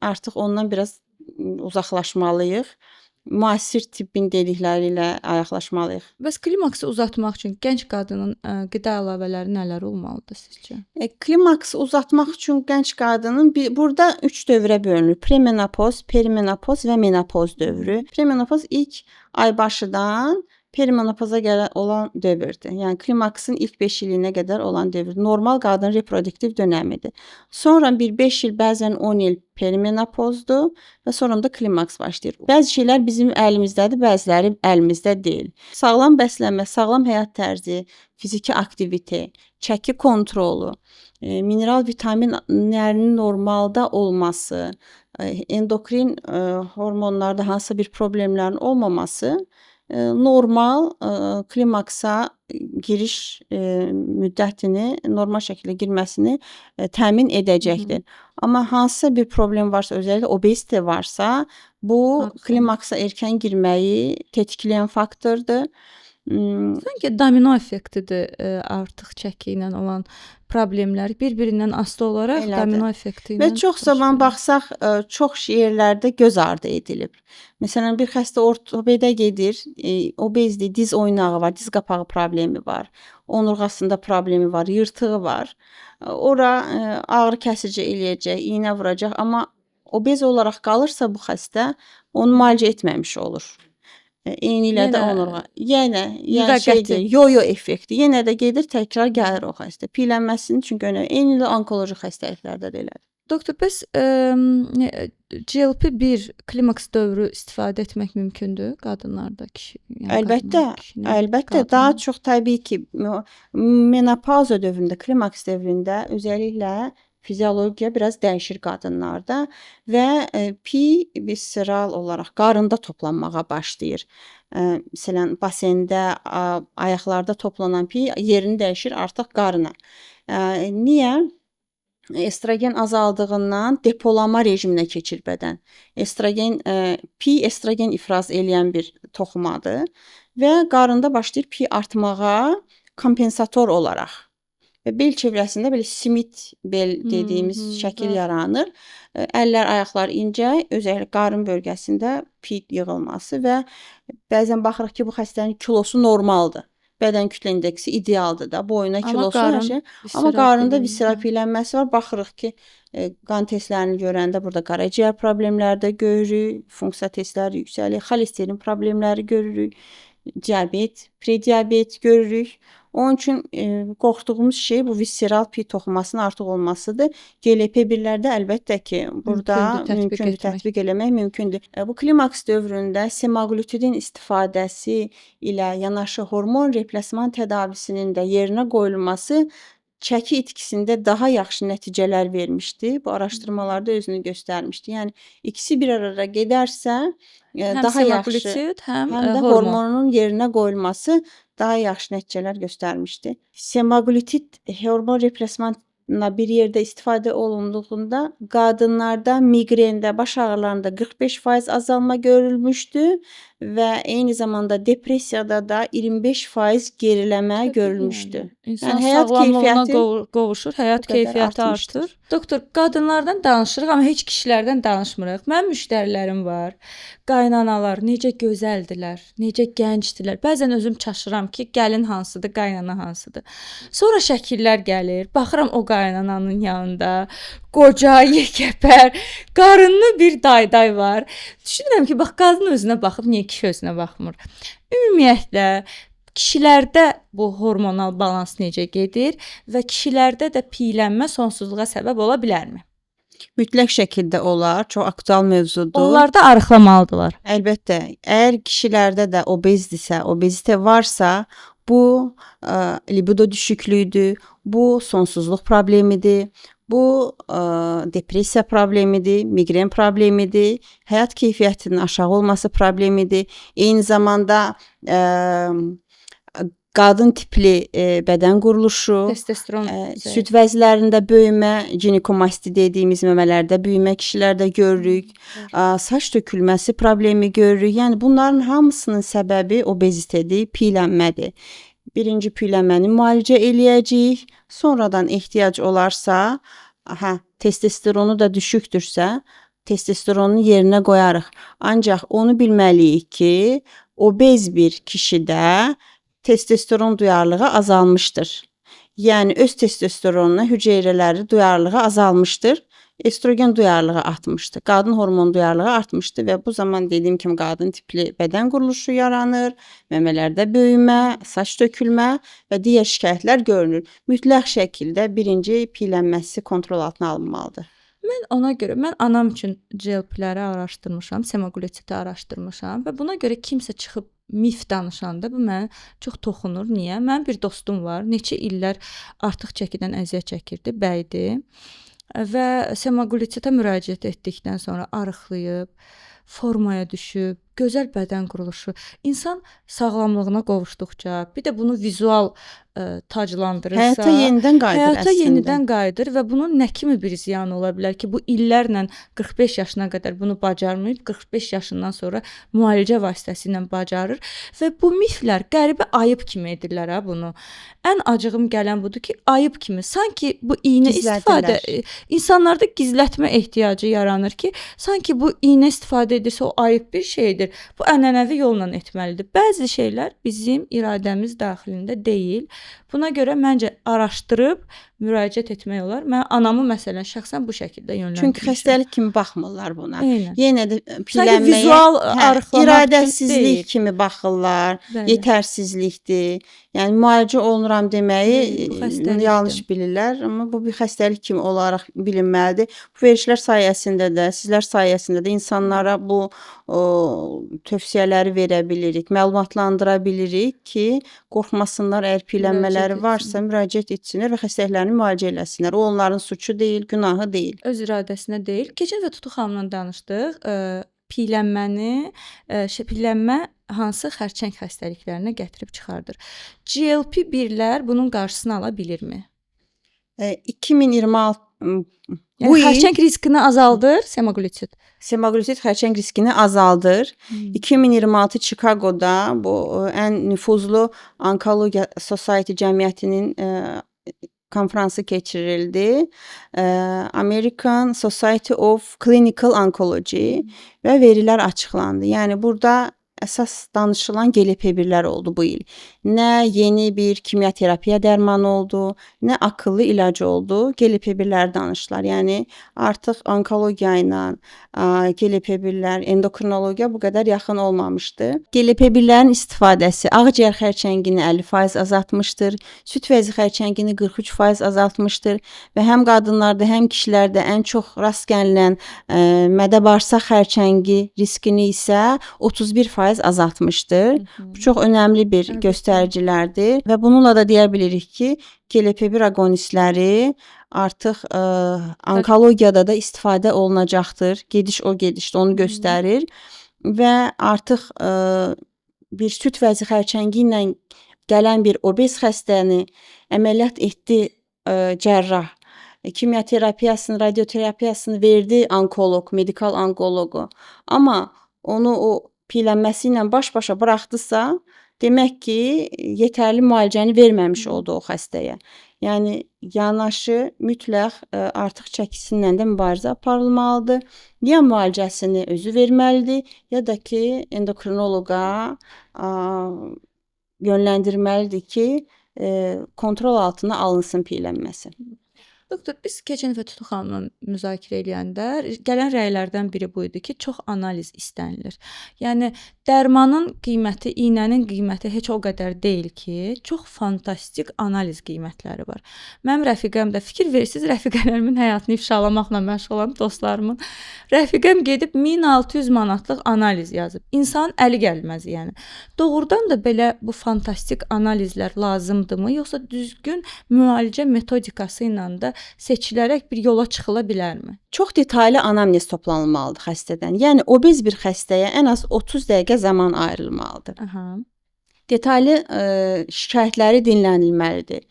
Artıq ondan biraz uzaqlaşmalıyıq. Müasir tibbin dedikləri ilə ayaqlaşmalıyıq.
Bəs klimaksı uzatmaq üçün gənc qadının qida əlavələri nələr olmalıdır sizcə?
Klimaksı uzatmaq üçün gənc qadının burada 3 dövrə bölünür. Premenopoz, perimenopoz və menopoz dövrü. Premenopoz ilk aybaşıdan perimenopoza gələn olan dövrdür. Yəni klimaksın ilk 5 ilinə qədər olan dövr. Normal qadın reproduktiv dönəmidir. Sonra bir 5 il, bəzən 10 il perimenopozdur və sonra da klimaks başlayır. Bəzi şeylər bizim əlimizdədir, bəziləri əlimizdə deyil. Sağlam bəslənmə, sağlam həyat tərzi, fiziki aktivite, çəki kontrolu, mineral vitaminlərinin normalda olması, endokrin hormonlarda hansısa bir problemlərin olmaması normal klimaksa giriş müddətini normal şəkildə girməsini təmin edəcəkdir. Amma hansısa bir problem varsa, özəlliklə obezite varsa, bu klimaksa erkən girməyi tetikləyən faktordur.
Sanki domino effektidir artıq çəki ilə olan problemlər bir-birindən asılı olaraq domino effekti ilə.
Və çox zaman baxsaq, çox yerlərdə göz ardı edilib. Məsələn, bir xəstə ortopedə gedir, obezdir, diz oynağı var, diz qapağı problemi var, onurğasında problemi var, yırtığı var. Ora ağrı kəsici eləyəcək, iynə vuracaq, amma obez olaraq qalırsa bu xəstə, onu müalicə etməmiş olur. Eyni ilə də onurğa. Yəni şeydir, yo-yo effekti. Yenə də gedir, təkrar gəlir o xəstə. Piyələnməsinin çünki önəmi. Eyni ilə onkoloji xəstəliklərdə də elədir.
Doktor, bəs GLP-1 klimaks dövrü istifadə etmək mümkündür qadınlarda, yəni
Əlbəttə,
kişinin,
əlbəttə daha
qadının?
çox təbii ki, menopauza dövründə, klimaks dövründə özəlliklə fiziologiya biraz dəyişir qadınlarda və pi visceral olaraq qarında toplanmağa başlayır. Məsələn, basendə, ayaqlarda toplanan pi yerini dəyişir artıq qarına. Niyə? Estrogen azaldığından depolama rejiminə keçir bədən. Estrogen, pi estrogen ifraz eləyən bir toxumadır və qarında başlayır pi artmağa kompensator olaraq. Və bel çevrəsində belə simit bel dediyimiz şəkil
Bəli.
yaranır. Əllər, ayaqlar incə, özəlliklə qarın bölgəsində pi yığılması və bəzən baxırıq ki, bu xəstənin kilosu normaldır. Bədən kütlə indeksi idealdır da, boyuna,
Amma
kilosu, hər
qarın
şey.
visceral
Amma qarında
pilləmə.
visceral piylənməsi var. Baxırıq ki, qan testlərini görəndə burada qaraciyər problemləri də görürük, funksiya testləri yüksəlir, xolesterin problemləri görürük, diabet, prediabet görürük. Onun üçün qorxduğumuz şey bu visceral pi toxumasının artıq olmasıdır. GLP-1-lərdə əlbəttə ki, burada mümkündür, tətbiq eləmək mümkündür. Bu klimaks dövründə semaglutidin istifadəsi ilə yanaşı hormon replasman tədavisinin də yerinə qoyulması çəki itkisində daha yaxşı nəticələr vermişdi. Bu araşdırmalarda özünü göstərmişdi. Yəni ikisi bir arada gedərsə daha yaxşı,
həm
həm də hormonun yerinə qoyulması daha yaxşı nəticələr göstərmişdi. Semaglutid hormon replasmanla bir yerdə istifadə olunduğunda qadınlarda miqrendə, baş ağrılarında 45% azalma görülmüşdü və eyni zamanda depressiyada da 25% geriləmə görülmüşdü.
İnsan
həyat
sağlamlığına
keyfiyyəti
qovuşur, həyat
bu qədər
keyfiyyəti
artmışdır.
artır. Doktor, qadınlardan danışırıq, amma heç kişilərdən danışmırıq. Mənim müştərilərim var. Qaynanalar necə gözəldilər, necə gəncdilər. Bəzən özüm çaşıram ki, gəlin hansıdır, qaynana hansıdır. Sonra şəkillər gəlir. Baxıram o qaynananın yanında qoca, yekəpər, qarınlı bir dayday var. Düşünürəm ki, bax qadın özünə baxıb niyə kişi özünə baxmır? Ümumiyyətlə kişilərdə bu hormonal balans necə gedir və kişilərdə də piylənmə sonsuzluğa səbəb ola bilərmi?
Mütləq şəkildə olar, çox aktual mövzudur.
Onlar da arıqlamalıdırlar.
Əlbəttə, əgər kişilərdə də obezdirsə, obezite varsa, bu libido düşüklüyüdür, bu sonsuzluq problemidir, bu depressiya problemidir, miqren problemidir, həyat keyfiyyətinin aşağı olması problemidir. Eyni zamanda qadın tipli bədən quruluşu,
Testosteron
süd vəzlərində böyümə, ginekomasti dediyimiz məmələrdə böyümə kişilərdə görürük, saç tökülməsi problemi görürük. Yəni bunların hamısının səbəbi obezitedir, piylənmədir. Birinci piylənməni müalicə eləyəcəyik, sonradan ehtiyac olarsa, testosteronu da düşükdürsə, testosteronu yerinə qoyarıq. Ancaq onu bilməliyik ki, obez bir kişidə testosteron duyarlılığı azalmışdır. Yəni öz testosteronuna hüceyrələri duyarlılığı azalmışdır. Estrogen duyarlılığı artmışdır. Qadın hormon duyarlılığı artmışdır və bu zaman dediyim kimi qadın tipli bədən quruluşu yaranır, məmələrdə böyümə, saç tökülmə və digər şikayətlər görünür. Mütləq şəkildə birinci piylənməsi kontrol altına alınmalıdır.
Mən anam üçün GLP-ləri araşdırmışam, semaglutidi araşdırmışam və buna görə kimsə çıxıb mif danışanda bu mənə çox toxunur. Niyə? Mənim bir dostum var, neçə illər artıq çəkidən əziyyət çəkirdi, bəydi və semaglutidə müraciət etdikdən sonra arıqlayıb, formaya düşüb, gözəl bədən quruluşu. İnsan sağlamlığına qovuşduqca, bir də bunu vizual taclandırırsa,
həyata yenidən qayıdır əslində.
Həyata yenidən qayıdır və bunun nə kimi bir ziyanı ola bilər ki, bu illərlə 45 yaşına qədər bunu bacarmayıb, 45 yaşından sonra müalicə vasitəsilə bacarır və bu miflər qəribə ayıb kimi edirlər bunu. Ən acığım gələn budur ki, ayıb kimi, sanki bu iynə istifadə insanlarda gizlətmə ehtiyacı yaranır ki, sanki bu iynə istifadə edirsə o ayıb bir şeydir. Bu ənənəvi yolla etməlidir. Bəzi şeylər bizim iradəmiz daxilində deyil. Buna görə məncə araşdırıb müraciət etmək olar. Mən anamı məsələn şəxsən bu şəkildə
Çünki
yönləndirmişəm.
xəstəlik kimi baxmırlar buna.
Eynən.
Yenə də
Sanki
piyələnməyə
vizual arıqlamaq kimi
iradəsizlik
deyil.
kimi baxırlar,
Bəli.
yetərsizlikdir. Yəni müalicə olunuram deməyi
Bu xəstəlikdir.
yanlış bilirlər, amma bu bir xəstəlik kimi olaraq bilinməlidir. Bu verilişlər sayəsində də, sizlər sayəsində də insanlara bu tövsiyələri verə bilirik, məlumatlandıra bilirik ki, qorxmasınlar, əgər piyələnmələri
Müraciət
varsa müraciət etsinlər və xəstəliklərini müalicə eləsinlər. O onların suçu deyil, günahı deyil.
Öz iradəsinə deyil. Keçən dəfə Tutu xanımla danışdıq. Piyələnmə hansı xərçəng xəstəliklərinə gətirib çıxardır? GLP-1-lər bunun qarşısını ala bilirmi?
2026
Yəni
bu il
xərçəng riskini azaldır semaglutid.
semaglutid xərçəng riskini azaldır. 2026 Chicago'da bu ən nüfuzlu Onkologiya Society cəmiyyətinin konfransı keçirildi. American Society of Clinical Oncology və verilər açıqlandı. Yəni burada əsas danışılan GLP-1-lər oldu bu il. Nə yeni bir kimyaterapiya dərmanı oldu, nə akıllı ilac oldu. GLP-1-lər danışdılar. Yəni artıq onkologiya ilə GLP-1-lər, endokrinologiya bu qədər yaxın olmamışdı. GLP-1-lərin istifadəsi ağciyər xərçəngini 50% azaltmışdır, süd vəzi xərçəngini 43% azaltmışdır və həm qadınlarda, həm kişilərdə ən çox rast gəlinən mədə-bağırsaq xərçəngi riskini isə 31% azaltmışdır. Bu çox önəmli bir göstəricilərdir və bununla da deyə bilirik ki, GLP-1 agonistləri artıq onkologiyada da istifadə olunacaqdır. Gediş o gedişdə onu göstərir və artıq bir süd vəzi xərçəngi ilə gələn bir obez xəstəni əməliyyat etdi cərrah. Kimyaterapiyasını, radioterapiyasını verdi onkoloq, medikal onkoloqu. Amma onu o piyələnməsi ilə baş-başa buraxdısa, demək ki, yetərli müalicəni verməmiş oldu o xəstəyə. Yəni yanaşı mütləq artıq çəkisindən də mübarizə aparılmalıdır. Ya müalicəsini özü verməlidir, ya da ki, endokrinoloqa yönləndirməlidir ki, kontrol altına alınsın piyələnməsi.
Doktor, biz keçən dəfə Tutu xanımla müzakirə edəndə gələn rəylərdən biri bu idi ki, çox analiz istənilir. Yəni dərmanın qiyməti, iynənin qiyməti heç o qədər deyil ki, çox fantastik analiz qiymətləri var. Mənim rəfiqəm də fikir versiz rəfiqələrimin həyatını ifşalamaqla məşğul olan dostlarımın rəfiqəm gedib 1600 manatlıq analiz yazıb. İnsanın əli gəlməz yəni. Doğrudan da belə bu fantastik analizlər lazımdırmı, yoxsa düzgün müalicə metodikası ilə də seçilərək bir yola çıxıla bilərmi?
Çox detallı anamnez toplanılmalıdır xəstədən. Yəni obez bir xəstəyə ən az 30 dəqiqə zaman ayrılmalıdır.
Aha.
Detallı şikayətləri dinlənilməlidir.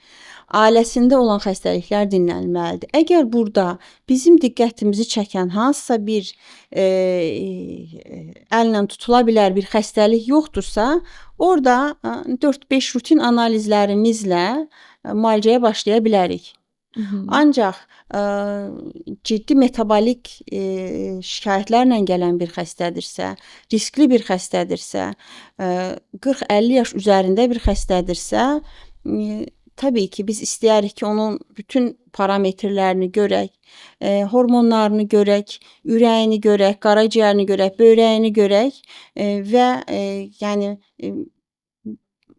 Ailəsində olan xəstəliklər dinlənilməlidir. Əgər burada bizim diqqətimizi çəkən hansısa bir əllə tutula bilər bir xəstəlik yoxdursa, orada 4-5 rutin analizlərimizlə müalicəyə başlaya bilərik. Ancaq ciddi metabolik şikayətlərlə gələn bir xəstədirsə, riskli bir xəstədirsə, 40-50 yaş üzərində bir xəstədirsə, təbii ki, biz istəyərik ki, onun bütün parametrlərini görək, hormonlarını görək, ürəyini görək, qaraciyərini görək, böyrəyini görək və yəni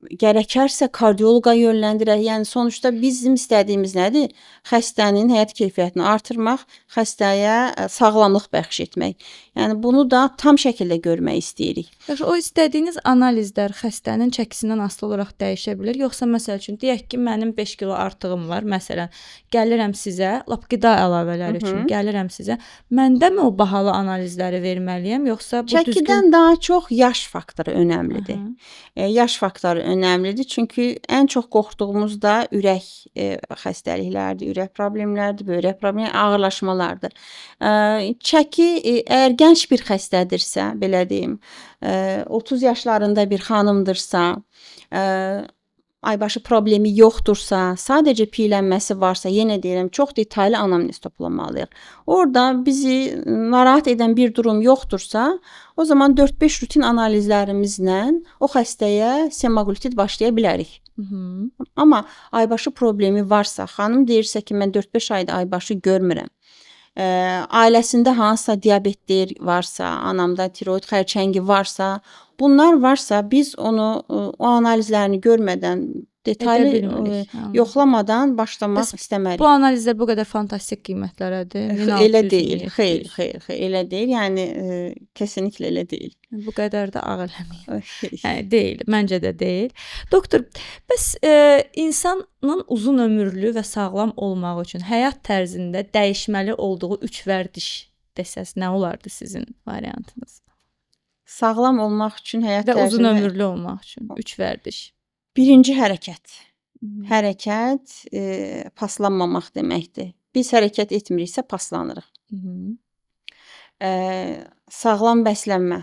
gərəkərsə kardioloqa yönləndirək. Yəni sonuçda bizim istədiyimiz nədir? Xəstənin həyat keyfiyyətini artırmaq, xəstəyə sağlamlıq bəxş etmək. Yəni bunu da tam şəkildə görmək istəyirik.
Yaxşı, o istədiyiniz analizlər xəstənin çəkisindən asılı olaraq dəyişə bilər, yoxsa məsəl üçün deyək ki, mənim 5 kilo artığım var, məsələn, gəlirəm sizə, lap qida əlavələri üçün gəlirəm sizə. Məndəmi o bahalı analizləri verməliyəm, yoxsa bu
Çəkidən
düzgün
daha çox yaş faktoru önəmlidir. Yaş faktoru önəmlidir, çünki ən çox qorxduğumuz da ürək xəstəlikləridir, ürək problemləridir, böyrək problemləri, ağırlaşmalardır. Çəki əgər gənc bir xəstədirsə, belə deyim, 30 yaşlarında bir xanımdırsa, aybaşı problemi yoxdursa, sadəcə piylənməsi varsa, yenə deyirəm, çox detallı anamnez toplamalıyıq. Orada bizi narahat edən bir durum yoxdursa, o zaman 4-5 rutin analizlərimizlə o xəstəyə semaglutid başlaya bilərik. Amma aybaşı problemi varsa, xanım deyirsə ki, mən 4-5 aydır aybaşı görmürəm. Ailəsində hansısa diabetdir varsa, anamda tiroid xərçəngi varsa, bunlar varsa biz onu o analizlərini görmədən, detallı
bilmirik.
yoxlamadan başlamaq istəmərik.
Bu analizlər bu qədər fantastik qiymətlərədir.
Elə deyil. Xeyr, elə deyil. Yəni kesinlikle elə deyil.
Bu qədər də ağır eləməyin.
Xeyr.
Yəni deyil, məncə də deyil. Doktor, bəs insanın uzun ömürlü və sağlam olmağı üçün həyat tərzində dəyişməli olduğu 3 vərdiş desəz nə olardı sizin variantınız?
Sağlam olmaq üçün həyat
Və uzun
tərzində
ömürlü olmaq üçün 3 vərdiş.
birinci hərəkət. Hərəkət paslanmamaq deməkdir. Biz hərəkət etmiriksə paslanırıq. Sağlam bəslənmə.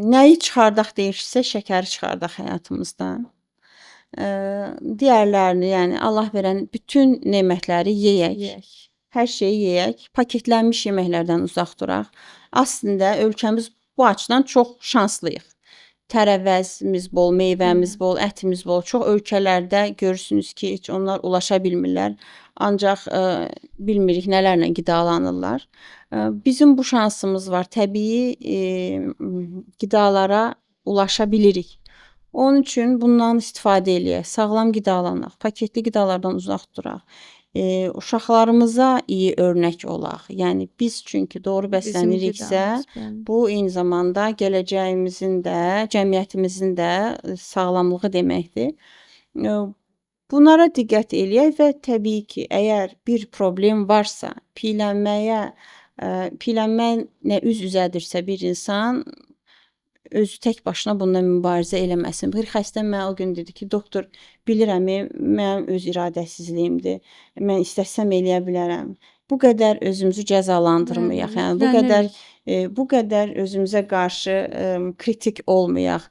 Nəyi çıxardaq deyirsə, şəkəri çıxardaq həyatımızdan. Digərlərini, yəni Allah verən bütün nemətləri yeyək. Hər şeyi yeyək. Paketlənmiş yeməklərdən uzaq duraq. Aslında ölkəmiz bu açıdan çox şanslıyıq. Tərəvəzimiz bol, meyvəmiz bol, ətimiz bol. Çox ölkələrdə görürsünüz ki, heç onlar ulaşa bilmirlər. Ancaq bilmirik nələrlə qidalanırlar. Bizim bu şansımız var. Təbii qidalara ulaşa bilirik. Onun üçün bundan istifadə eləyək. Sağlam qidalanaq, paketli qidalardan uzaq duraq. Uşaqlarımıza iyi örnək olaq. Yəni biz çünki doğru bəsləniriksə, bu eyni zamanda gələcəyimizin də, cəmiyyətimizin də sağlamlığı deməkdir. Bunlara diqqət eləyək və təbii ki, əgər bir problem varsa, piylənmə nə üz-üzədirsə bir insan özü tək başına bununla mübarizə eləməsin. Bir xəstə mənə o gün dedi ki, doktor, bilirəm, mənim öz iradəsizliyimdir. Mən istəsəm eləyə bilərəm. Bu qədər özümüzü cəzalandırmayaq. Yəni bu qədər özümüzə qarşı kritik olmayaq.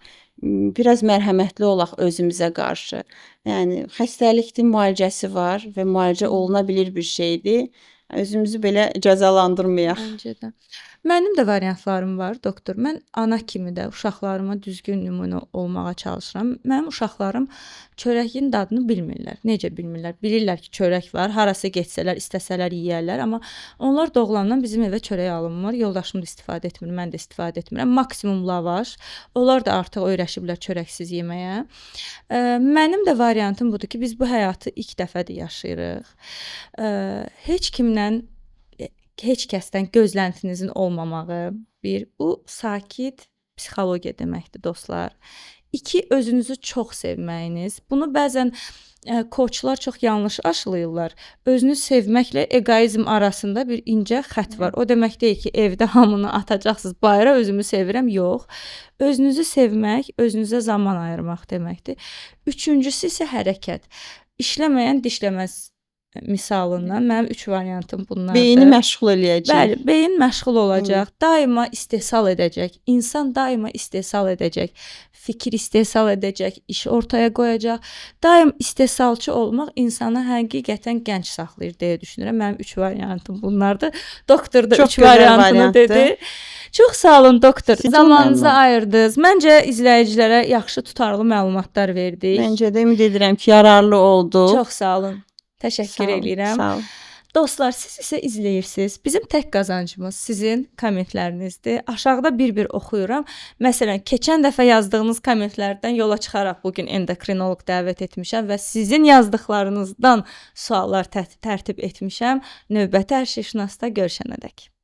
Biraz mərhəmətli olaq özümüzə qarşı. Yəni xəstəlikdir, müalicəsi var və müalicə oluna bilir bir şeydir. Özümüzü belə cəzalandırmayaq.
Məncə də. Mənim də variantlarım var, doktor. Mən ana kimi də uşaqlarıma düzgün nümunə olmağa çalışıram. Mənim uşaqlarım çörəyin dadını bilmirlər. Necə bilmirlər? Bilirlər ki, çörək var. Harasa getsələr, istəsələr yeyərlər, amma onlar doğulandan bizim evə çörək alınmır. Yoldaşım da istifadə etmir, mən də istifadə etmirəm. Maksimum lavaş. Onlar da artıq öyrəşiblər çörəksiz yeməyə. Mənim də variantım budur ki, biz bu həyatı ilk dəfədir yaşayırıq. Heç kəsdən gözləntinizin olmamağı, bu sakit psixologiya deməkdir, dostlar. 2, özünüzü çox sevməyiniz. Bunu bəzən koçlar çox yanlış aşılayırlar. Özünü sevməklə egoizm arasında bir incə xətt var. O demək deyil ki, evdə hamını atacaqsınız, bayıra özümü sevirəm, yox. Özünüzü sevmək, özünüzə zaman ayırmaq deməkdir. 3-cüsü isə hərəkət. İşləməyən dişləməz misalından mənim 3 variantım bunlardır.
Beyni məşğul eləyəcək.
Bəli, beyin məşğul olacaq, daima istehsal edəcək. İnsan daima istehsal edəcək. Fikir istehsal edəcək, iş ortaya qoyacaq. Daim istehsalçı olmaq insanı həqiqətən gənc saxlayır deyə düşünürəm. Mənim 3 variantım bunlardır. Doktor da 3 variantını dedi. Çox sağ olun, doktor. Zamanınızı ayırdınız. Məncə izləyicilərə yaxşı tutarlı məlumatlar verdik.
Məncə də ümid edirəm ki, yararlı oldu.
Çox sağ olun. Təşəkkür edirəm.
Sağ ol.
Dostlar, siz isə izləyirsiniz. Bizim tək qazancımız sizin kommentlərinizdir. Aşağıda bir-bir oxuyuram. Məsələn, keçən dəfə yazdığınız kommentlərdən yola çıxaraq bugün endokrinoloq dəvət etmişəm və sizin yazdıqlarınızdan suallar tərtib etmişəm. Növbəti hər şey şünasda görüşənədək.